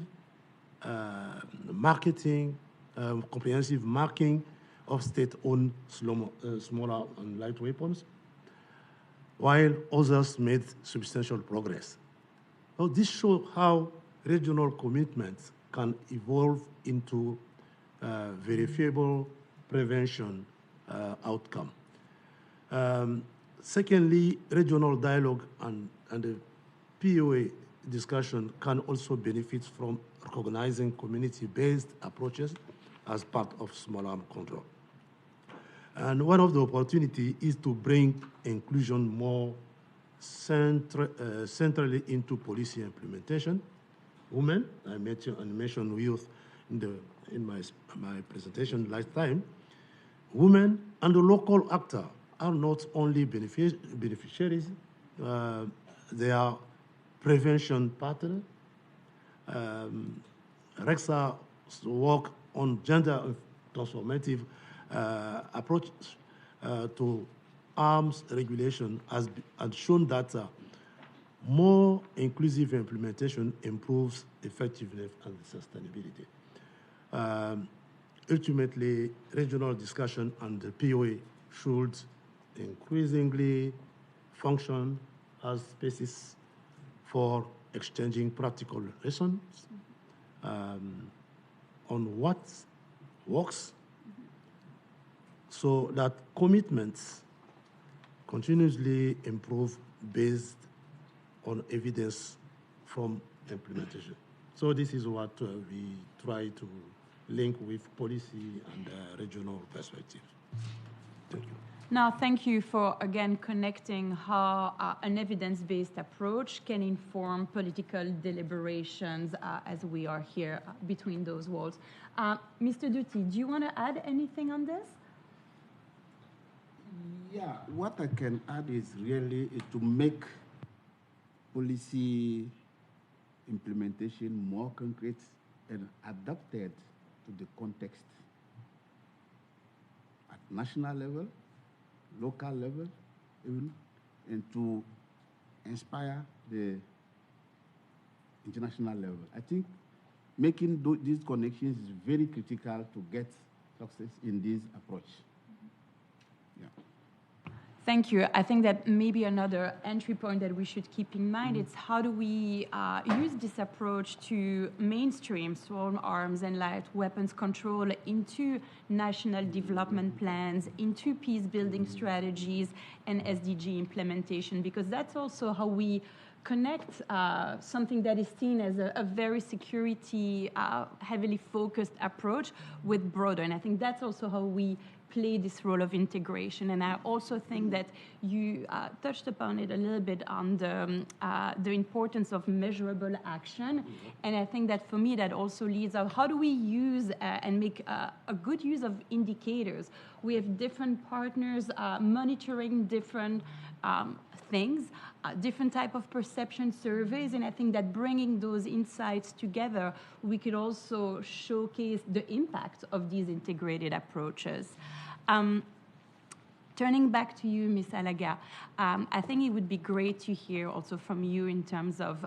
comprehensive marking of state-owned smaller and light weapons, while others made substantial progress. So this shows how regional commitments can evolve into verifiable prevention outcome. Secondly, regional dialogue and the POA discussion can also benefit from recognizing community-based approaches as part of small arms control. And one of the opportunities is to bring inclusion more centrally into policy implementation. Women, I mentioned youth in my presentation last time. Women and the local actor are not only beneficiaries, they are prevention partners. REXA's work on gender transformative approach to arms regulation has shown that more inclusive implementation improves effectiveness and sustainability. Ultimately, regional discussion and the POA should increasingly function as spaces for exchanging practical lessons on what works, so that commitments continuously improve based on evidence from implementation. So this is what we try to link with policy and regional perspective. Thank you. Now, thank you for, again, connecting how an evidence-based approach can inform political deliberations as we are here between those walls. Mr. Duty, do you want to add anything on this? Yeah, what I can add is really to make policy implementation more concrete and adapted to the context at national level, local level, even, and to inspire the international level. I think making these connections is very critical to get success in this approach. Yeah. Thank you. I think that maybe another entry point that we should keep in mind is how do we use this approach to mainstream small arms and light weapons control into national development plans, into peace-building strategies and SDG implementation, because that's also how we connect something that is seen as a very security heavily focused approach with broader. And I think that's also how we play this role of integration. And I also think that you touched upon it a little bit on the importance of measurable action. And I think that for me, that also leads out, how do we use and make a good use of indicators? We have different partners monitoring different things, different type of perception surveys, and I think that bringing those insights together, we could also showcase the impact of these integrated approaches. Turning back to you, Ms. Alaga, I think it would be great to hear also from you in terms of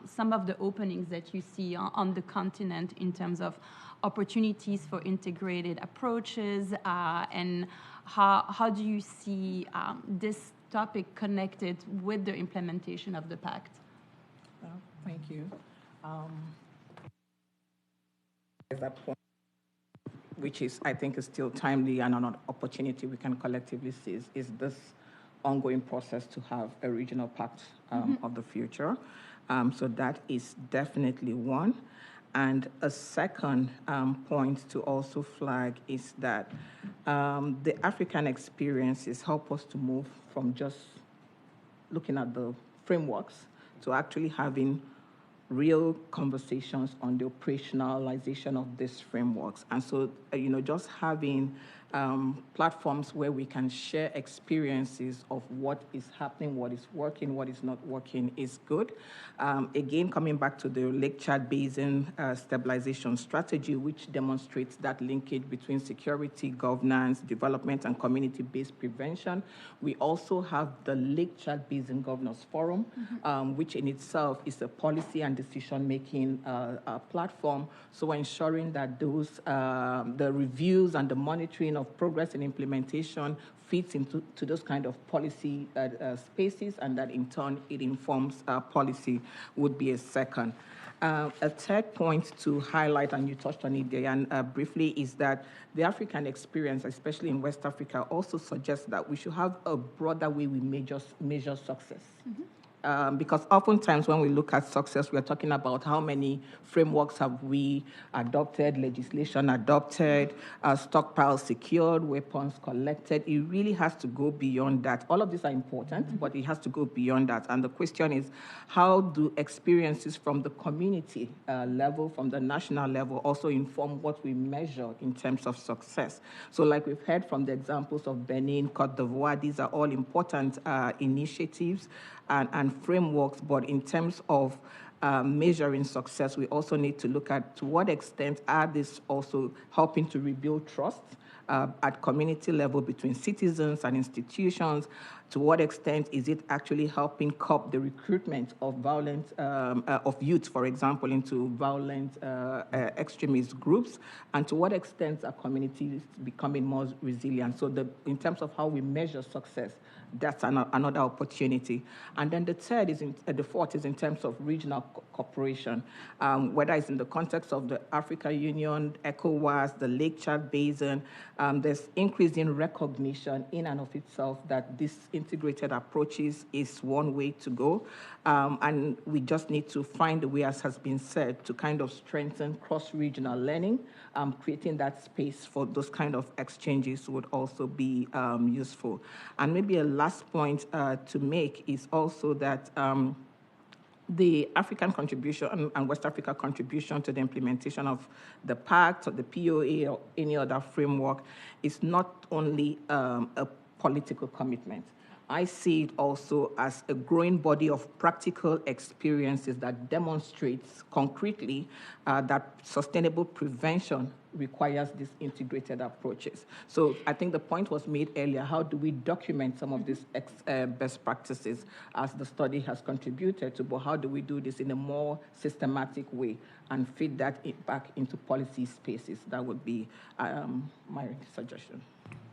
some of the openings that you see on the continent in terms of opportunities for integrated approaches, and how do you see this topic connected with the implementation of the Pact? Thank you. That point, which is, I think, is still timely and an opportunity we can collectively seize, is this ongoing process to have a regional pact of the future. So that is definitely one. And a second point to also flag is that the African experiences help us to move from just looking at the frameworks to actually having real conversations on the operationalization of these frameworks. And so, just having platforms where we can share experiences of what is happening, what is working, what is not working is good. Again, coming back to the Lake Chad Basin stabilization strategy, which demonstrates that linkage between security, governance, development, and community-based prevention. We also have the Lake Chad Basin Governors Forum, which in itself is a policy and decision-making platform. So ensuring that those, the reviews and the monitoring of progress and implementation fits into those kind of policy spaces, and that in turn it informs policy would be a second. A third point to highlight, and you touched on it, Diane, briefly, is that the African experience, especially in West Africa, also suggests that we should have a broader way we measure success. Because oftentimes when we look at success, we're talking about how many frameworks have we adopted, legislation adopted, stockpiles secured, weapons collected. It really has to go beyond that. All of these are important, but it has to go beyond that. And the question is, how do experiences from the community level, from the national level, also inform what we measure in terms of success? So like we've heard from the examples of Benin, Côte d'Ivoire, these are all important initiatives and frameworks, but in terms of measuring success, we also need to look at to what extent are these also helping to rebuild trust at community level between citizens and institutions. To what extent is it actually helping curb the recruitment of violent, of youth, for example, into violent extremist groups? And to what extent are communities becoming more resilient? So in terms of how we measure success, that's another opportunity. And then the fourth is in terms of regional cooperation, whether it's in the context of the African Union, ECOWAS, the Lake Chad Basin. There's increasing recognition in and of itself that this integrated approaches is one way to go. And we just need to find a way, as has been said, to kind of strengthen cross-regional learning. Creating that space for those kind of exchanges would also be useful. And maybe a last point to make is also that the African contribution and West Africa contribution to the implementation of the Pact or the POA or any other framework is not only a political commitment. I see it also as a growing body of practical experiences that demonstrates concretely that sustainable prevention requires these integrated approaches. So I think the point was made earlier, how do we document some of these best practices as the study has contributed to, but how do we do this in a more systematic way and feed that back into policy spaces? That would be my suggestion.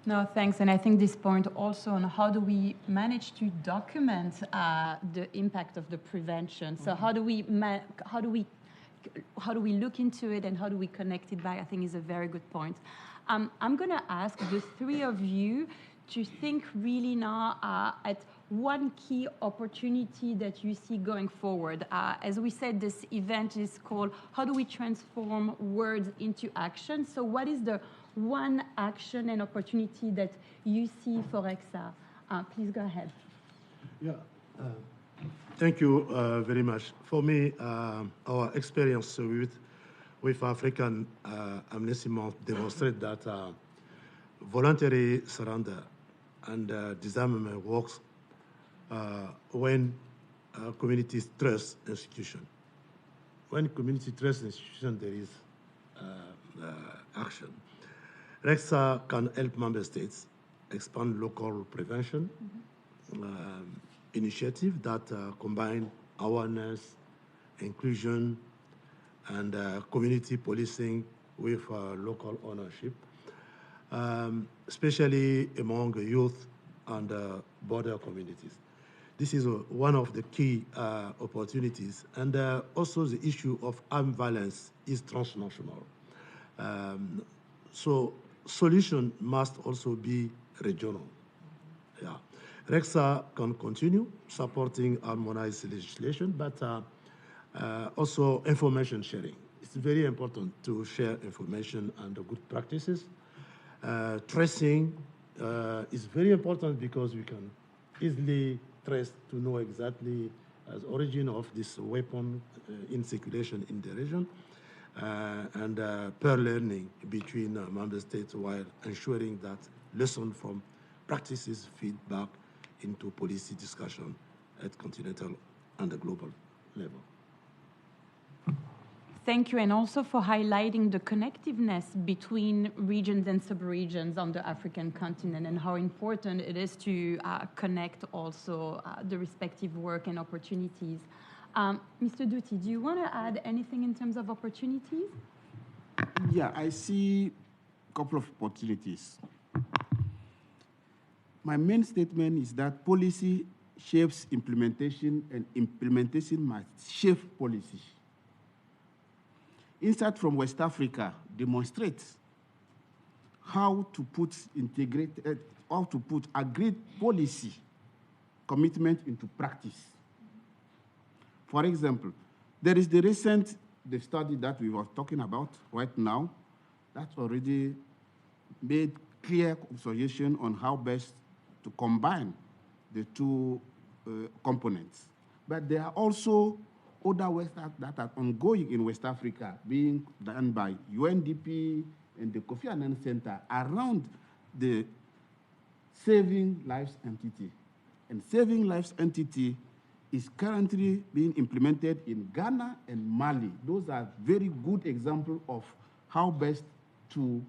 No, thanks. And I think this point also on how do we manage to document the impact of the prevention. So how do we look into it and how do we connect it back, I think is a very good point. I'm going to ask the three of you to think really now at one key opportunity that you see going forward. As we said, this event is called How Do We Transform Words into Action? So what is the one action and opportunity that you see for EXA? Please go ahead. Yeah, thank you very much. For me, our experience with African Amnesty Month demonstrate that voluntary surrender and disarmament works when communities trust institution. When community trust institution, there is action. REXA can help member states expand local prevention initiative that combine awareness, inclusion, and community policing with local ownership, especially among youth and border communities. This is one of the key opportunities. And also the issue of armed violence is transnational. So solution must also be regional. Yeah. REXA can continue supporting harmonized legislation, but also information sharing. It's very important to share information and good practices. Tracing is very important because we can easily trace to know exactly the origin of this weapon in circulation in the region. And peer learning between member states while ensuring that lessons from practices feed back into policy discussion at continental and the global level. Thank you, and also for highlighting the connectiveness between regions and sub-regions on the African continent and how important it is to connect also the respective work and opportunities. Mr. Duty, do you want to add anything in terms of opportunities? Yeah, I see a couple of opportunities. My main statement is that policy shapes implementation and implementation must shape policy. Insight from West Africa demonstrates how to put agreed policy commitment into practice. For example, there is the study that we were talking about right now that already made clear suggestion on how best to combine the two components. But there are also other works that are ongoing in West Africa, being done by UNDP and the Kofi Annan Center around the Saving Lives entity. And Saving Lives entity is currently being implemented in Ghana and Mali. Those are very good examples of how best to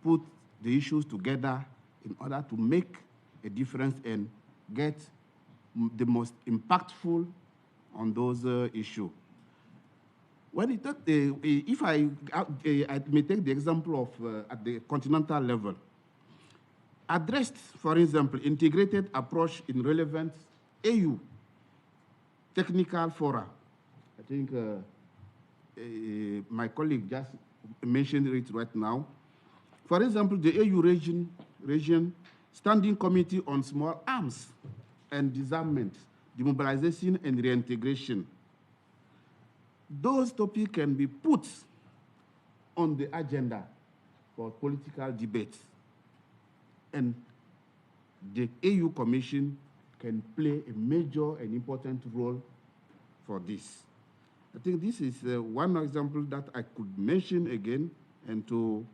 put the issues together in order to make a difference and get the most impactful on those issues. When if I may take the example of at the continental level, addressed, for example, integrated approach in relevant AU technical fora. I think my colleague just mentioned it right now. For example, the AU region Standing Committee on Small Arms and Disarmament, Demobilization and Reintegration. Those topics can be put on the agenda for political debate. And the AU Commission can play a major and important role for this. I think this is one example that I could mention again and to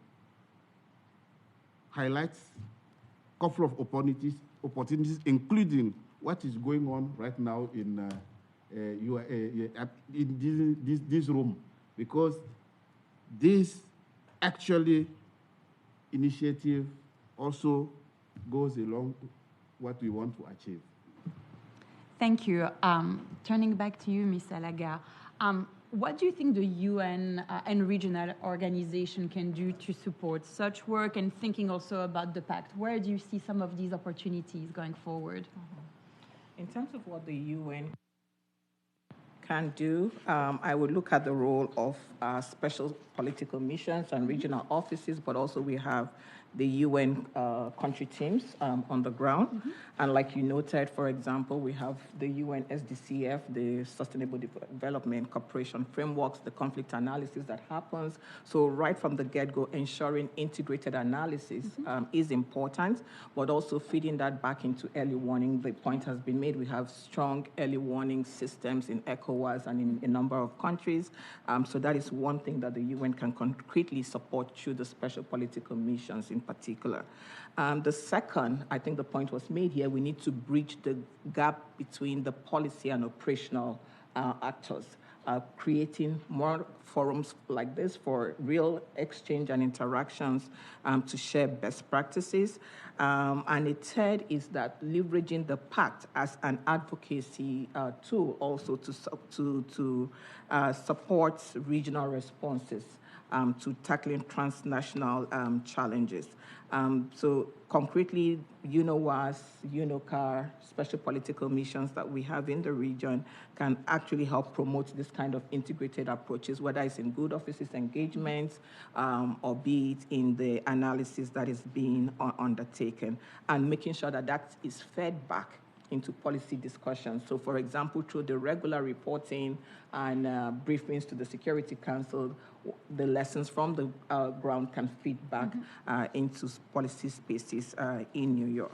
highlight a couple of opportunities, including what is going on right now in this room, because this actually initiative also goes along what we want to achieve. Thank you. Turning back to you, Ms. Alaga, what do you think the UN and regional organization can do to support such work, and thinking also about the Pact? Where do you see some of these opportunities going forward? In terms of what the UN can do, I would look at the role of special political missions and regional offices, but also we have the UN country teams on the ground. Mm-hmm. And like you noted, for example, we have the UN SDCF, the Sustainable Development Cooperation Frameworks, the conflict analysis that happens. So right from the get-go, ensuring integrated analysis is important, but also feeding that back into early warning. The point has been made, we have strong early warning systems in ECOWAS and in a number of countries. So that is one thing that the UN can concretely support through the special political missions in particular. The second, I think the point was made here, we need to bridge the gap between the policy and operational actors, creating more forums like this for real exchange and interactions to share best practices. And the third is that leveraging the Pact as an advocacy tool also to support regional responses to tackling transnational challenges. So concretely, UNOWAS, UNOCAR, special political missions that we have in the region can actually help promote this kind of integrated approaches, whether it's in good offices engagements or be it in the analysis that is being undertaken, and making sure that that is fed back into policy discussions. So, for example, through the regular reporting and briefings to the Security Council, the lessons from the ground can feed back into policy spaces in New York.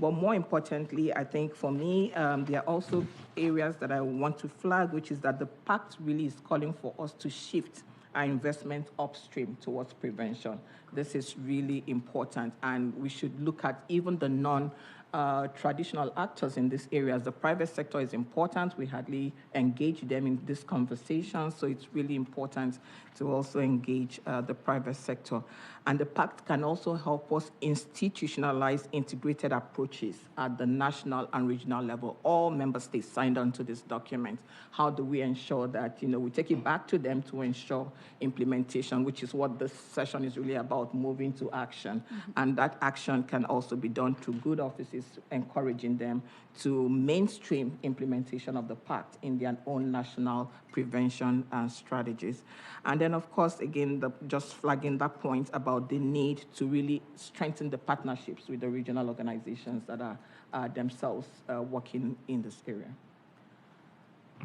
But more importantly, I think for me, there are also areas that I want to flag, which is that the Pact really is calling for us to shift our investment upstream towards prevention. This is really important, and we should look at even the non-traditional actors in this area. The private sector is important. We hardly engage them in this conversation, so it's really important to also engage the private sector. And the Pact can also help us institutionalize integrated approaches at the national and regional level. All member states signed on to this document. How do we ensure that, we take it back to them to ensure implementation, which is what this session is really about, moving to action. And that action can also be done through good offices, encouraging them to mainstream implementation of the Pact in their own national prevention strategies. And then, of course, again, just flagging that point about the need to really strengthen the partnerships with the regional organizations that are themselves working in this area.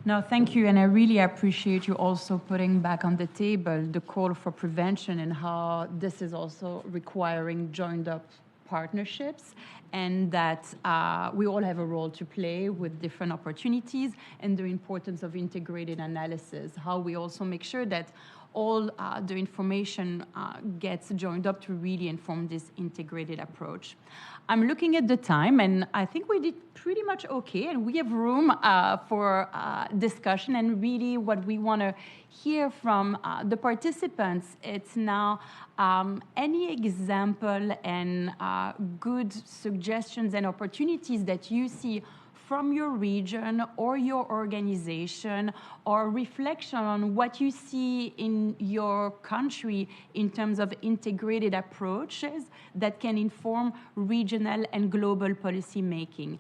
No, thank you, and I really appreciate you also putting back on the table the call for prevention and how this is also requiring joined-up partnerships, and that we all have a role to play with different opportunities, and the importance of integrated analysis, how we also make sure that all the information gets joined up to really inform this integrated approach. I'm looking at the time, and I think we did pretty much okay, and we have room for discussion, and really what we want to hear from the participants, it's now any example and good suggestions and opportunities that you see from your region or your organization, or reflection on what you see in your country in terms of integrated approaches that can inform regional and global policy making.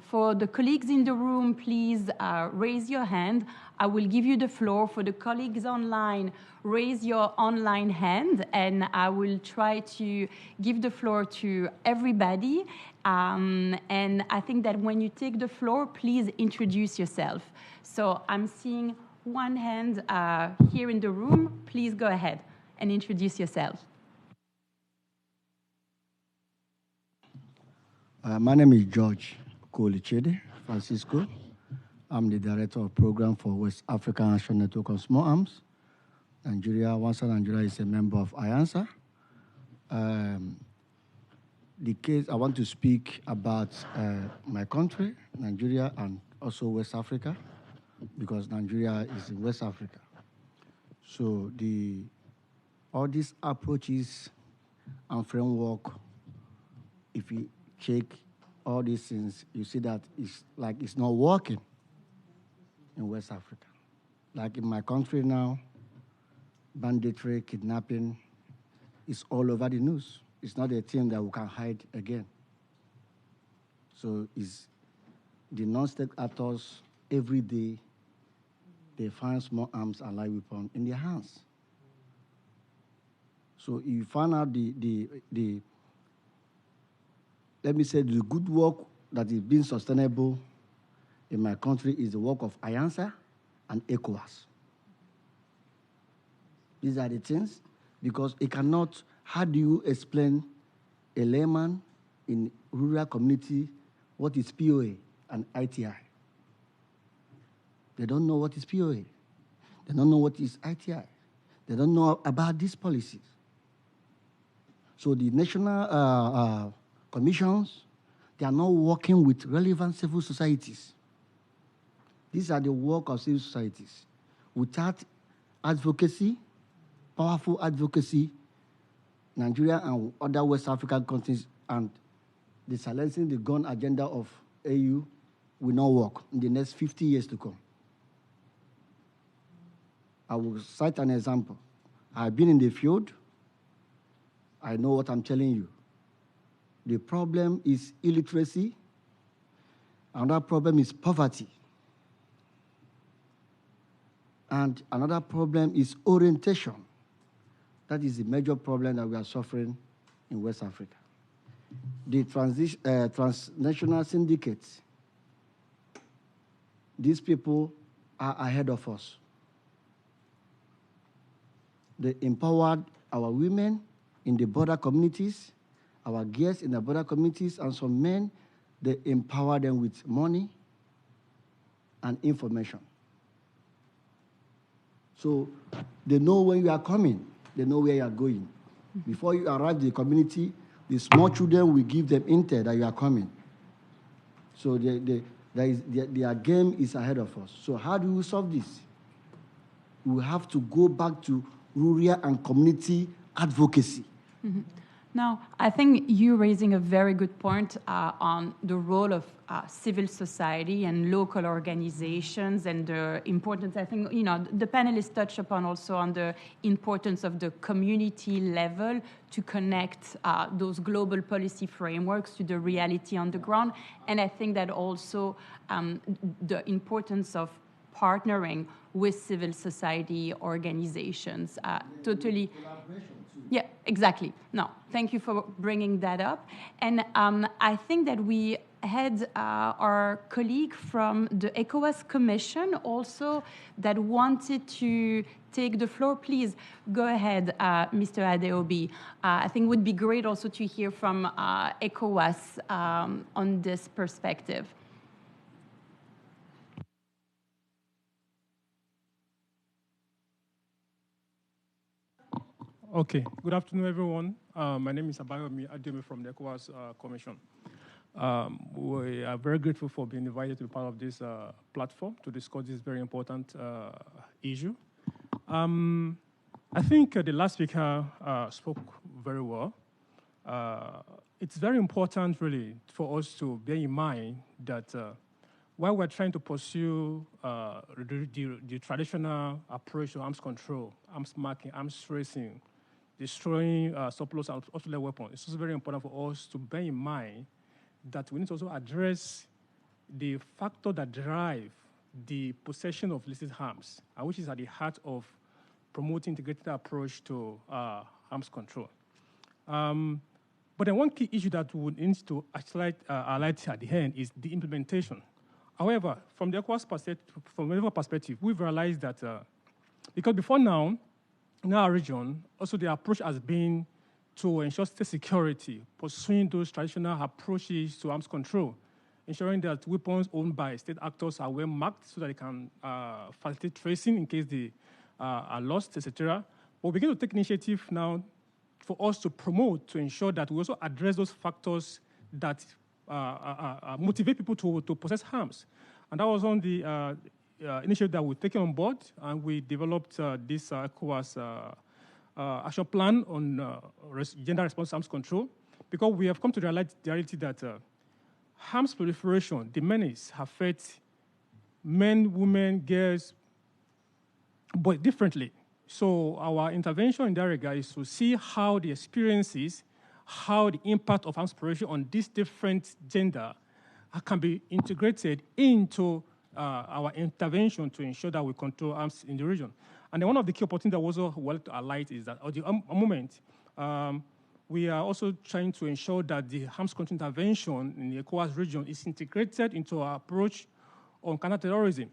For the colleagues in the room, please raise your hand. I will give you the floor. For the colleagues online, raise your online hand, and I will try to give the floor to everybody. And I think that when you take the floor, please introduce yourself. So I'm seeing one hand here in the room. Please go ahead and introduce yourself. My name is George Kolichede Francisco. I'm the Director of Program for West African Action Network on Small Arms. Nigeria is a member of IANSA. The case, I want to speak about my country, Nigeria, and also West Africa, because Nigeria is in West Africa. So all these approaches and framework, if you check all these things, you see that it's not working in West Africa. Like in my country now, banditry, kidnapping is all over the news. It's not a thing that we can hide again. So it's the non-state actors, every day, they find small arms and live weapons in their hands. So you find out let me say, the good work that is being sustainable in my country is the work of IANSA and ECOWAS. These are the things, because it cannot, how do you explain a layman in rural community what is POA and ITI? They don't know what is POA. They don't know what is ITI. They don't know about these policies. So the national commissions, they are not working with relevant civil societies. These are the work of civil societies. Without advocacy, powerful advocacy, Nigeria and other West African countries and the silencing the gun agenda of AU will not work in the next 50 years to come. I will cite an example. I've been in the field. I know what I'm telling you. The problem is illiteracy. Another problem is poverty. And another problem is orientation. That is the major problem that we are suffering in West Africa. The transnational syndicates, these people are ahead of us. They empowered our women in the border communities, our girls in the border communities, and some men, they empower them with money and information. So they know when you are coming, they know where you are going. Before you arrive in the community, the small children will give them intel that you are coming. So their game is ahead of us. So how do we solve this? We have to go back to rural and community advocacy. Mm-hmm. Now, I think you're raising a very good point on the role of civil society and local organizations and the importance. I think, the panelists touched upon also on the importance of the community level to connect those global policy frameworks to the reality on the ground. And I think that also the importance of partnering with civil society organizations. Totally. Yeah, exactly. No, thank you for bringing that up. And I think that we had our colleague from the ECOWAS Commission also that wanted to take the floor. Please go ahead, Mr. Adeobi. I think it would be great also to hear from ECOWAS on this perspective. Okay, good afternoon, everyone. My name is Abayomi Adeomi from the ECOWAS Commission. We are very grateful for being invited to be part of this platform to discuss this very important issue. I think the last speaker spoke very well. it's very important, really, for us to bear in mind that while we're trying to pursue the traditional approach to arms control, arms marking, arms tracing, destroying surplus and obsolete weapons, it's also very important for us to bear in mind that we need to also address the factor that drive the possession of illicit arms, which is at the heart of promoting integrated approach to arms control. But then one key issue that we need to highlight at the end is the implementation. However, from the ECOWAS perspective, we've realized that because before now, in our region, also the approach has been to ensure state security, pursuing those traditional approaches to arms control, ensuring that weapons owned by state actors are well marked so that they can facilitate tracing in case they are lost, etc. But we begin to take initiative now for us to promote, to ensure that we also address those factors that motivate people to possess arms. And that was on the initiative that we've taken on board, and we developed this ECOWAS action plan on gender response arms control, because we have come to realize the reality that arms proliferation, the menace, affects men, women, girls, but differently. So our intervention in that regard is to see how the experiences, how the impact of arms proliferation on these different gender can be integrated into our intervention to ensure that we control arms in the region. And then one of the key opportunities that was well to highlight is that at the moment, we are also trying to ensure that the arms control intervention in the ECOWAS region is integrated into our approach on counterterrorism.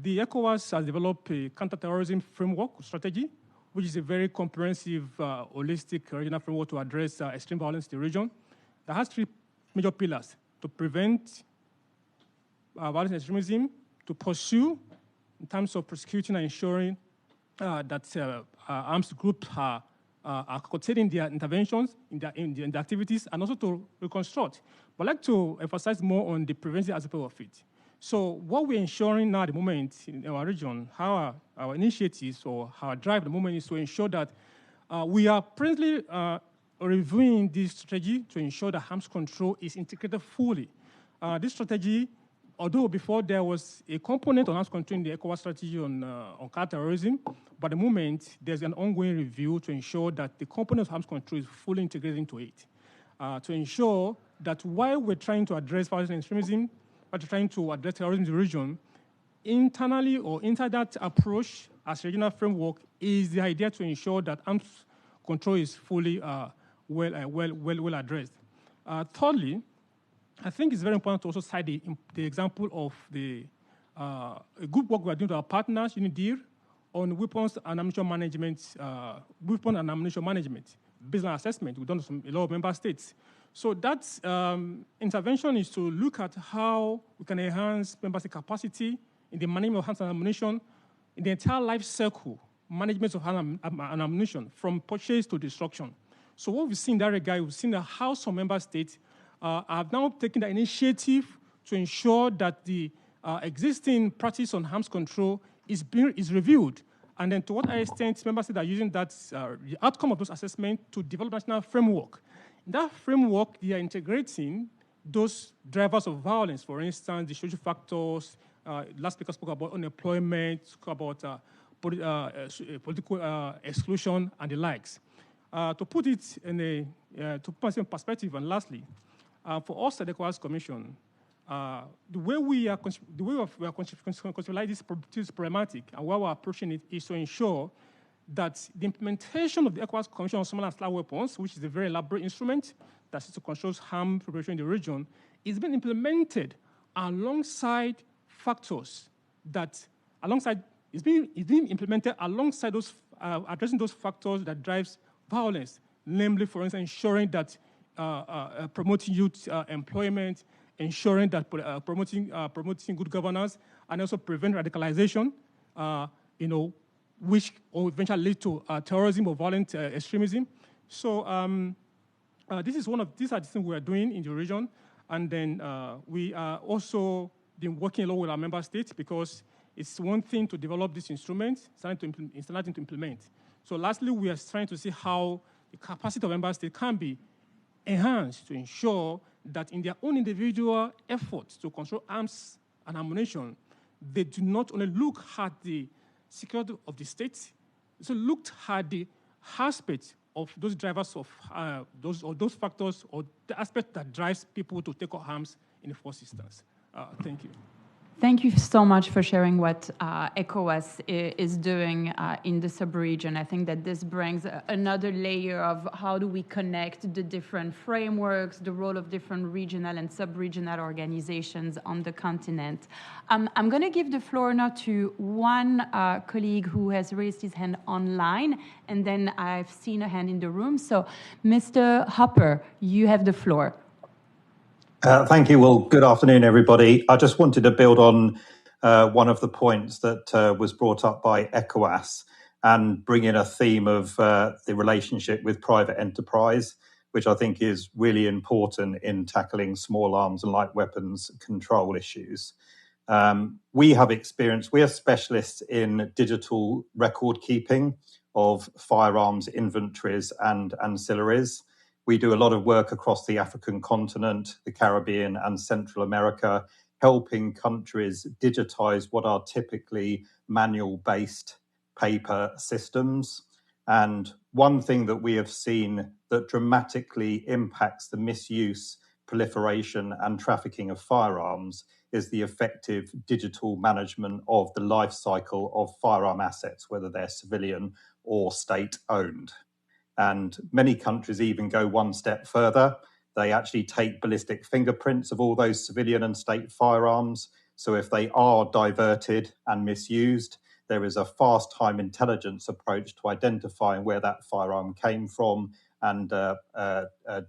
The ECOWAS has developed a counterterrorism framework strategy, which is a very comprehensive, holistic regional framework to address extreme violence in the region. That has three major pillars: to prevent violence and extremism, to pursue in terms of prosecuting and ensuring that arms groups are curtailing their interventions in their activities, and also to reconstruct. But I'd like to emphasize more on the preventive aspect of it. So what we're ensuring now at the moment in our region, how our initiatives or our drive at the moment is to ensure that we are presently reviewing this strategy to ensure that arms control is integrated fully. This strategy, although before there was a component on arms control in the ECOWAS strategy on counterterrorism, but at the moment there's an ongoing review to ensure that the component of arms control is fully integrated into it. To ensure that while we're trying to address violence and extremism, but trying to address terrorism in the region, internally or inside that approach as a regional framework is the idea to ensure that arms control is fully well addressed. Thirdly, I think it's very important to also cite the example of the good work we are doing with our partners, UNIDIR, on weapons and ammunition management, baseline assessment. We've done some, a lot of member states. So that intervention is to look at how we can enhance member state capacity in the management of arms and ammunition in the entire life cycle, management of arms and ammunition, from purchase to destruction. So what we've seen in that regard, we've seen how some member states have now taken the initiative to ensure that the existing practice on arms control is reviewed. And then to what extent member states are using that, the outcome of those assessments to develop national framework. In that framework, they are integrating those drivers of violence, for instance, the social factors. Last speaker spoke about unemployment, spoke about political exclusion, and the likes. To put it in perspective, and lastly, for us at the ECOWAS Commission, the way we are conceptualizing this problematic and why we're approaching it is to ensure that the implementation of the ECOWAS Convention on Small and Light Weapons, which is a very elaborate instrument that seeks to control harm preparation in the region, is being implemented alongside factors that, is being implemented alongside those, addressing those factors that drives violence, namely, for instance, ensuring that promoting youth employment, ensuring that promoting good governance, and also prevent radicalization, which will eventually lead to terrorism or violent extremism. So these are the things we are doing in the region. And then we are also been working along with our member states, because it's one thing to develop this instrument, it's another thing to implement. So lastly, we are trying to see how the capacity of member states can be enhanced to ensure that in their own individual efforts to control arms and ammunition, they do not only look at the security of the state, so looked at the aspect of those drivers of those factors or the aspect that drives people to take up arms in the first instance. Thank you. Thank you so much for sharing what ECOWAS is doing in the sub-region. I think that this brings another layer of how do we connect the different frameworks, the role of different regional and sub-regional organizations on the continent. I'm going to give the floor now to one colleague who has raised his hand online, and then I've seen a hand in the room. So, Mr. Hopper, you have the floor. Thank you. Well, good afternoon, everybody. I just wanted to build on one of the points that was brought up by ECOWAS and bring in a theme of the relationship with private enterprise, which I think is really important in tackling small arms and light weapons control issues. We are specialists in digital record keeping of firearms inventories and ancillaries. We do a lot of work across the African continent, the Caribbean and Central America, helping countries digitize what are typically manual-based paper systems. And one thing that we have seen that dramatically impacts the misuse, proliferation and trafficking of firearms is the effective digital management of the life cycle of firearm assets, whether they're civilian or state-owned. And many countries even go one step further. They actually take ballistic fingerprints of all those civilian and state firearms. So if they are diverted and misused, there is a fast time intelligence approach to identifying where that firearm came from and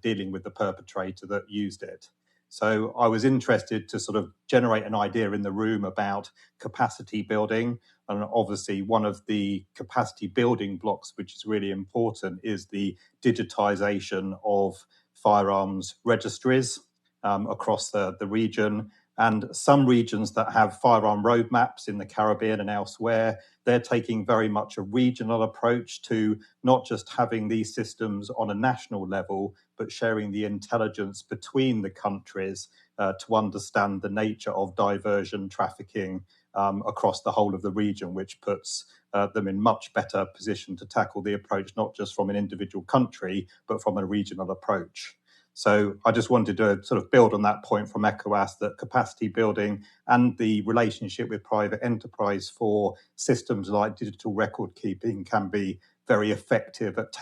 dealing with the perpetrator that used it. So I was interested to sort of generate an idea in the room about capacity building. And obviously one of the capacity building blocks, which is really important, is the digitization of firearms registries across the region. And some regions that have firearm roadmaps in the Caribbean and elsewhere, they're taking very much a regional approach to not just having these systems on a national level, but sharing the intelligence between the countries to understand the nature of diversion trafficking across the whole of the region, which puts them in much better position to tackle the approach, not just from an individual country, but from a regional approach. So I just wanted to sort of build on that point from ECOWAS that capacity building and the relationship with private enterprise for systems like digital record keeping can be very effective at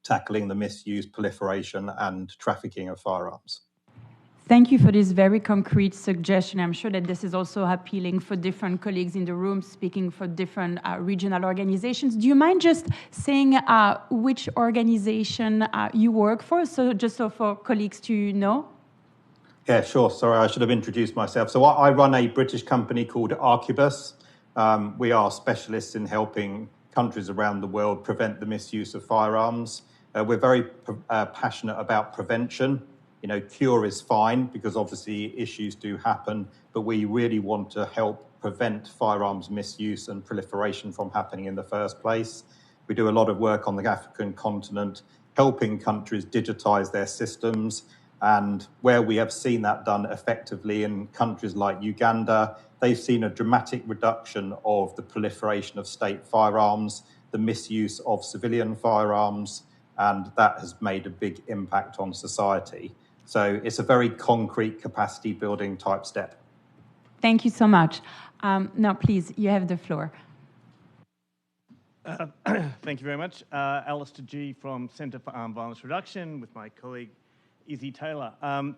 tackling the misuse, proliferation and trafficking of firearms. Thank you for this very concrete suggestion. I'm sure that this is also appealing for different colleagues in the room speaking for different regional organizations. Do you mind just saying which organization you work for, so just so for colleagues to know? Yeah, sure. Sorry, I should have introduced myself. So I run a British company called Arquebus. We are specialists in helping countries around the world prevent the misuse of firearms. We're very passionate about prevention. You know, cure is fine because obviously issues do happen, but we really want to help prevent firearms misuse and proliferation from happening in the first place. We do a lot of work on the African continent, helping countries digitize their systems. And where we have seen that done effectively in countries like Uganda, they've seen a dramatic reduction of the proliferation of state firearms, the misuse of civilian firearms, and that has made a big impact on society. So it's a very concrete capacity building type step. Thank you so much. Now, please, you have the floor. Thank you very much. Alistair G. from Centre for Armed Violence Reduction with my colleague Izzy Taylor. I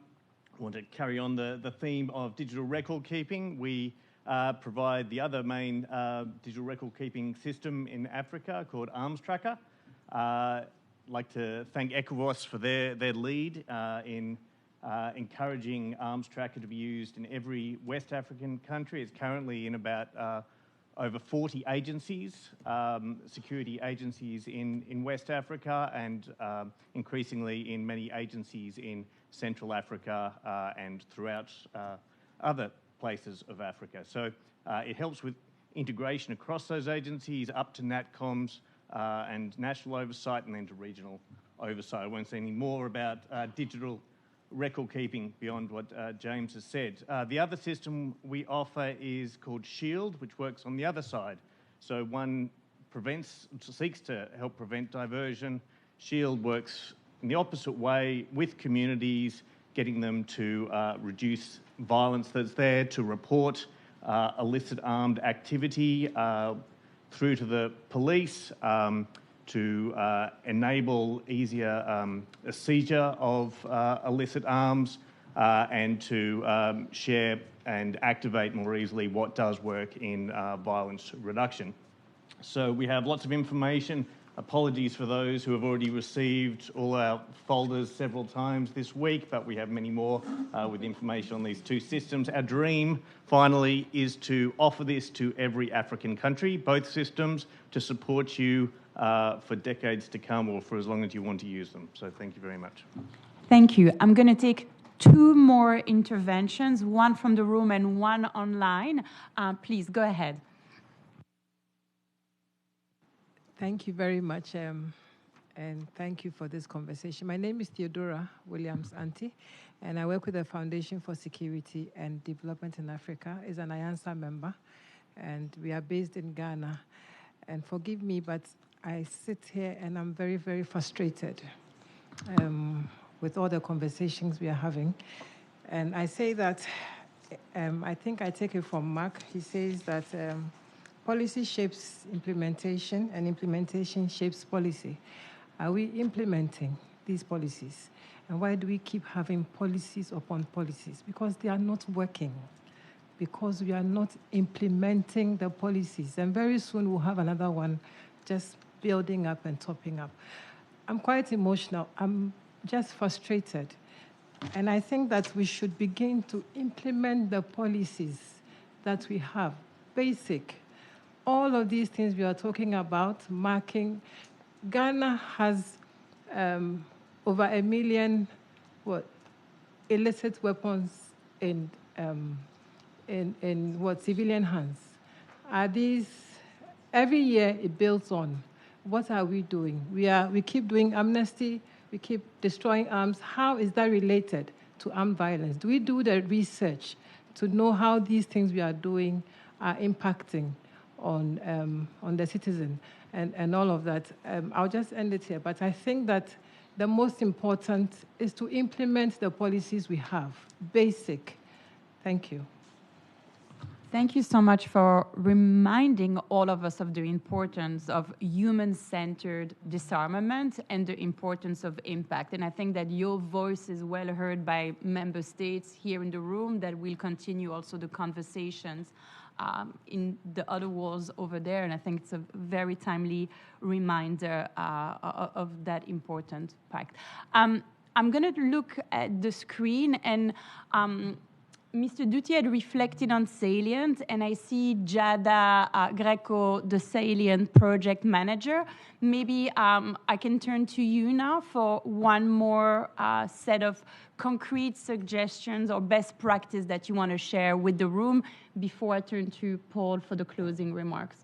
want to carry on the theme of digital record keeping. We provide the other main digital record keeping system in Africa called Arms Tracker. I'd like to thank ECOWAS for their lead in encouraging Arms Tracker to be used in every West African country. It's currently in about over 40 agencies, security agencies in West Africa, and increasingly in many agencies in Central Africa and throughout other places of Africa. So it helps with integration across those agencies up to NatComs and national oversight and then to regional oversight. I won't say any more about digital record keeping beyond what James has said. The other system we offer is called SHIELD, which works on the other side. So one seeks to help prevent diversion. SHIELD works in the opposite way with communities, getting them to reduce violence that's there, to report illicit armed activity through to the police, to enable easier seizure of illicit arms, and to share and activate more easily what does work in violence reduction. So we have lots of information. Apologies for those who have already received all our folders several times this week, but we have many more with information on these two systems. Our dream, finally, is to offer this to every African country, both systems, to support you for decades to come or for as long as you want to use them. So thank you very much. Thank you. I'm going to take two more interventions, one from the room and one online. Please, go ahead. Thank you very much, and thank you for this conversation. My name is Theodora Williams-Anti, and I work with the Foundation for Security and Development in Africa. It's an IANSA member, and we are based in Ghana. And forgive me, but I sit here and I'm very, very frustrated with all the conversations we are having. And I say that, I think I take it from Mark. He says that policy shapes implementation, and implementation shapes policy. Are we implementing these policies? And why do we keep having policies upon policies? Because they are not working. Because we are not implementing the policies. And very soon we'll have another one just building up and topping up. I'm quite emotional. I'm just frustrated. And I think that we should begin to implement the policies that we have, basic. All of these things we are talking about, marking. Ghana has over 1 million illicit weapons in civilian hands. Are these, every year it builds on. What are we doing? We keep doing amnesty, we keep destroying arms. How is that related to armed violence? Do we do the research to know how these things we are doing are impacting on the citizen and all of that? I'll just end it here, but I think that the most important is to implement the policies we have, basic. Thank you. Thank you so much for reminding all of us of the importance of human-centered disarmament and the importance of impact. And I think that your voice is well heard by member states here in the room, that will continue also the conversations in the other walls over there. And I think it's a very timely reminder of that important pact. I'm going to look at the screen, and Mr. Duty had reflected on Salient, and I see Jada Greco, the Salient project manager. Maybe I can turn to you now for one more set of concrete suggestions or best practice that you want to share with the room before I turn to Paul for the closing remarks.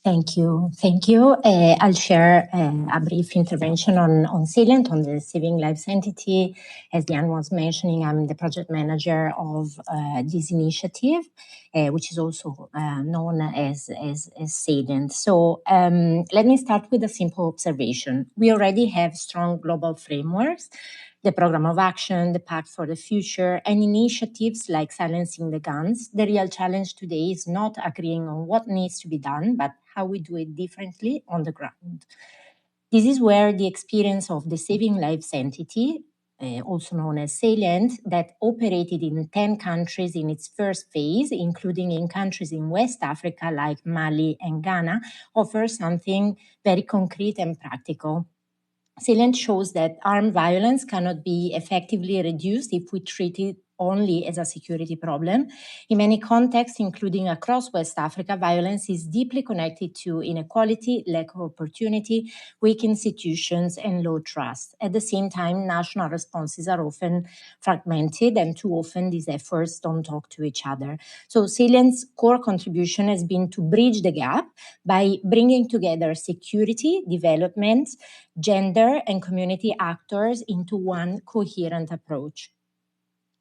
Thank you. Thank you. I'll share a brief intervention on Salient, on the Saving Lives entity. As Diane was mentioning, I'm the project manager of this initiative, which is also known as Salient. So let me start with a simple observation. We already have strong global frameworks, the Program of Action, the Pact for the Future, and initiatives like Silencing the Guns. The real challenge today is not agreeing on what needs to be done, but how we do it differently on the ground. This is where the experience of the Saving Lives entity, also known as Salient, that operated in 10 countries in its first phase, including in countries in West Africa like Mali and Ghana, offers something very concrete and practical. Salient shows that armed violence cannot be effectively reduced if we treat it only as a security problem. In many contexts, including across West Africa, violence is deeply connected to inequality, lack of opportunity, weak institutions, and low trust. At the same time, national responses are often fragmented, and too often these efforts don't talk to each other. So Salient's core contribution has been to bridge the gap by bringing together security, development, gender, and community actors into one coherent approach.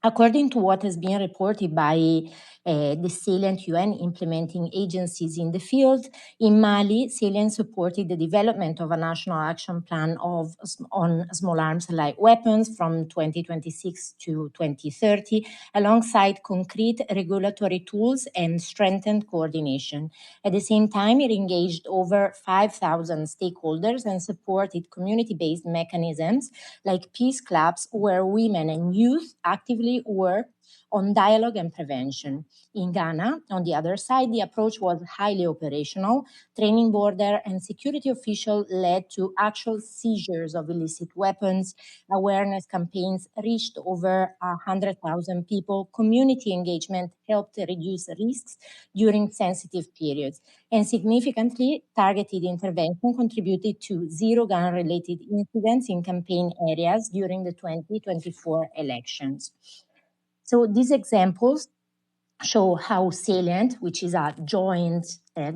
According to what has been reported by the Salient UN implementing agencies in the field, in Mali, Salient supported the development of a national action plan on small arms and light weapons from 2026 to 2030, alongside concrete regulatory tools and strengthened coordination. At the same time, it engaged over 5,000 stakeholders and supported community-based mechanisms like peace clubs, where women and youth actively work on dialogue and prevention. In Ghana, on the other side, the approach was highly operational. Training border and security officials led to actual seizures of illicit weapons. Awareness campaigns reached over 100,000 people. Community engagement helped reduce risks during sensitive periods. And significantly, targeted intervention contributed to zero gun-related incidents in campaign areas during the 2024 elections. So these examples show how Salient, which is a joint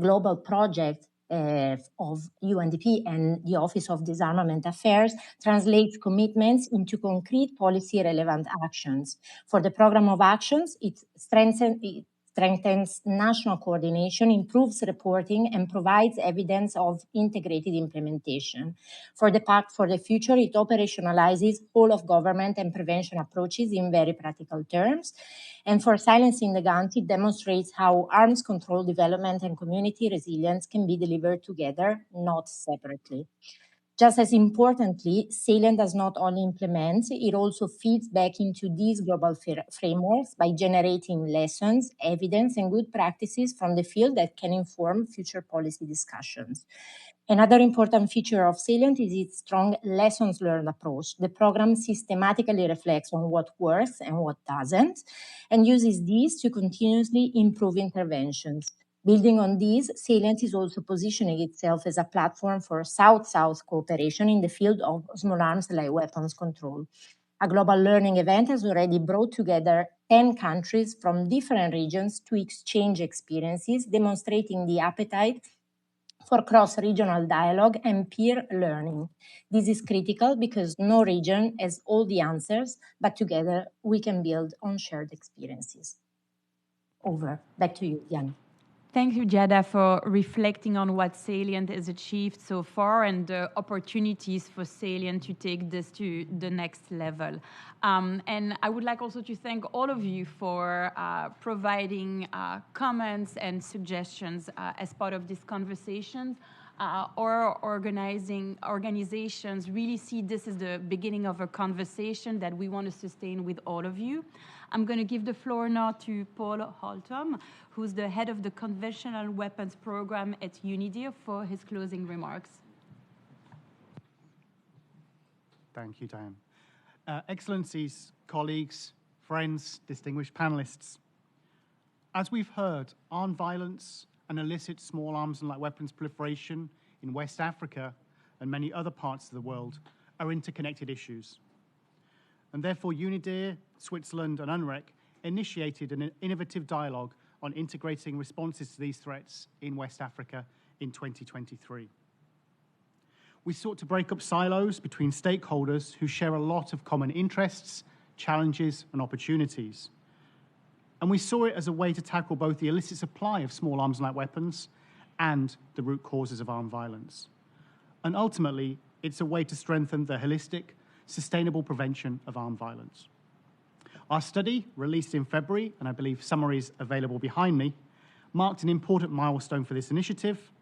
global project of UNDP and the Office of Disarmament Affairs, translates commitments into concrete policy-relevant actions. For the program of actions, it strengthens national coordination, improves reporting, and provides evidence of integrated implementation. For the Pact for the Future, it operationalizes whole of government and prevention approaches in very practical terms. And for Silence in the Guns, it demonstrates how arms control development and community resilience can be delivered together, not separately. Just as importantly, Salient does not only implement, it also feeds back into these global frameworks by generating lessons, evidence, and good practices from the field that can inform future policy discussions. Another important feature of Salient is its strong lessons learned approach. The program systematically reflects on what works and what doesn't, and uses these to continuously improve interventions. Building on these, Salient is also positioning itself as a platform for South-South cooperation in the field of small arms light weapons control. A global learning event has already brought together 10 countries from different regions to exchange experiences, demonstrating the appetite for cross-regional dialogue and peer learning. This is critical because no region has all the answers, but together we can build on shared experiences. Over. Back to you, Jan. Thank you, Jada, for reflecting on what Salient has achieved so far and the opportunities for Salient to take this to the next level. And I would like also to thank all of you for providing comments and suggestions as part of this conversation. Our organizations really see this as the beginning of a conversation that we want to sustain with all of you. I'm going to give the floor now to Paul Holtom, who's the head of the Conventional Weapons Program at UNIDIR, for his closing remarks. Thank you, Diane. Excellencies, colleagues, friends, distinguished panelists. As we've heard, armed violence and illicit small arms and light weapons proliferation in West Africa and many other parts of the world are interconnected issues. And therefore, UNIDIR, Switzerland, and UNREC initiated an innovative dialogue on integrating responses to these threats in West Africa in 2023. We sought to break up silos between stakeholders who share a lot of common interests, challenges, and opportunities. And we saw it as a way to tackle both the illicit supply of small arms and light weapons and the root causes of armed violence. And ultimately, it's a way to strengthen the holistic, sustainable prevention of armed violence. Our study, released in February, and I believe summaries available behind me, marked an important milestone for this initiative,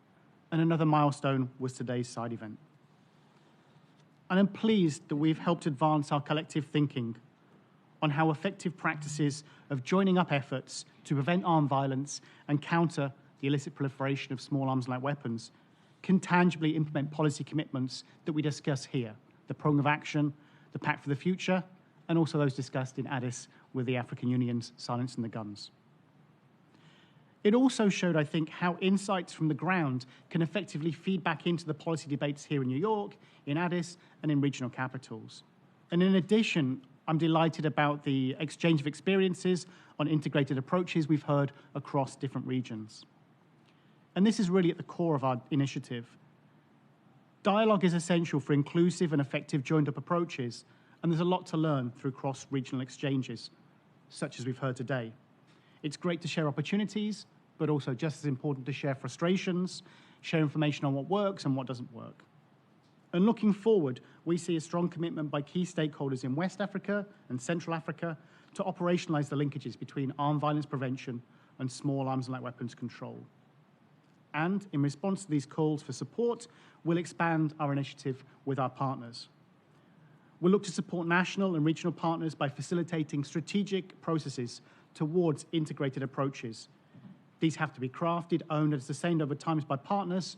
and another milestone was today's side event. And I'm pleased that we've helped advance our collective thinking on how effective practices of joining up efforts to prevent armed violence and counter the illicit proliferation of small arms and light weapons can tangibly implement policy commitments that we discuss here, the Program of Action, the Pact for the Future, and also those discussed in Addis with the African Union's Silencing the Guns. It also showed, I think, how insights from the ground can effectively feed back into the policy debates here in New York, in Addis, and in regional capitals. And in addition, I'm delighted about the exchange of experiences on integrated approaches we've heard across different regions. And this is really at the core of our initiative. Dialogue is essential for inclusive and effective joined-up approaches, and there's a lot to learn through cross-regional exchanges, such as we've heard today. It's great to share opportunities, but also just as important to share frustrations, share information on what works and what doesn't work. And looking forward, we see a strong commitment by key stakeholders in West Africa and Central Africa to operationalize the linkages between armed violence prevention and small arms and light weapons control. And in response to these calls for support, we'll expand our initiative with our partners. We'll look to support national and regional partners by facilitating strategic processes towards integrated approaches. These have to be crafted, owned, and sustained over time by partners,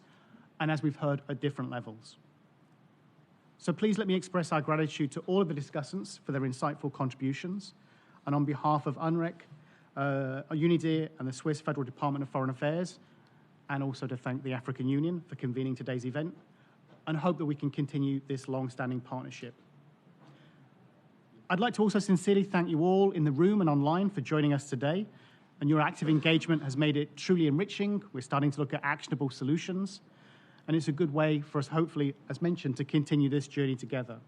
and as we've heard, at different levels. So please let me express our gratitude to all of the discussants for their insightful contributions, and on behalf of UNREC, UNIDIR, and the Swiss Federal Department of Foreign Affairs, and also to thank the African Union for convening today's event, and hope that we can continue this long-standing partnership. I'd like to also sincerely thank you all in the room and online for joining us today, and your active engagement has made it truly enriching. We're starting to look at actionable solutions, and it's a good way for us, hopefully, as mentioned, to continue this journey together.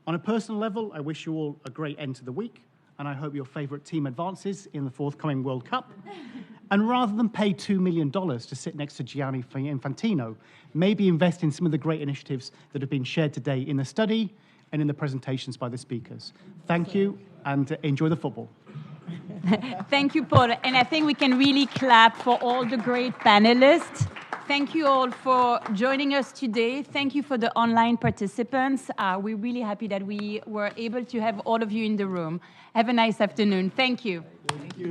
On a personal level, I wish you all a great end to the week, and I hope your favorite team advances in the forthcoming World Cup. And rather than pay $2 million to sit next to Gianni Infantino, maybe invest in some of the great initiatives that have been shared today in the study and in the presentations by the speakers. Thank you, and enjoy the football. Thank you, Paul. And I think we can really clap for all the great panelists. Thank you all for joining us today. Thank you for the online participants. We're really happy that we were able to have all of you in the room. Have a nice afternoon. Thank you. Thank you.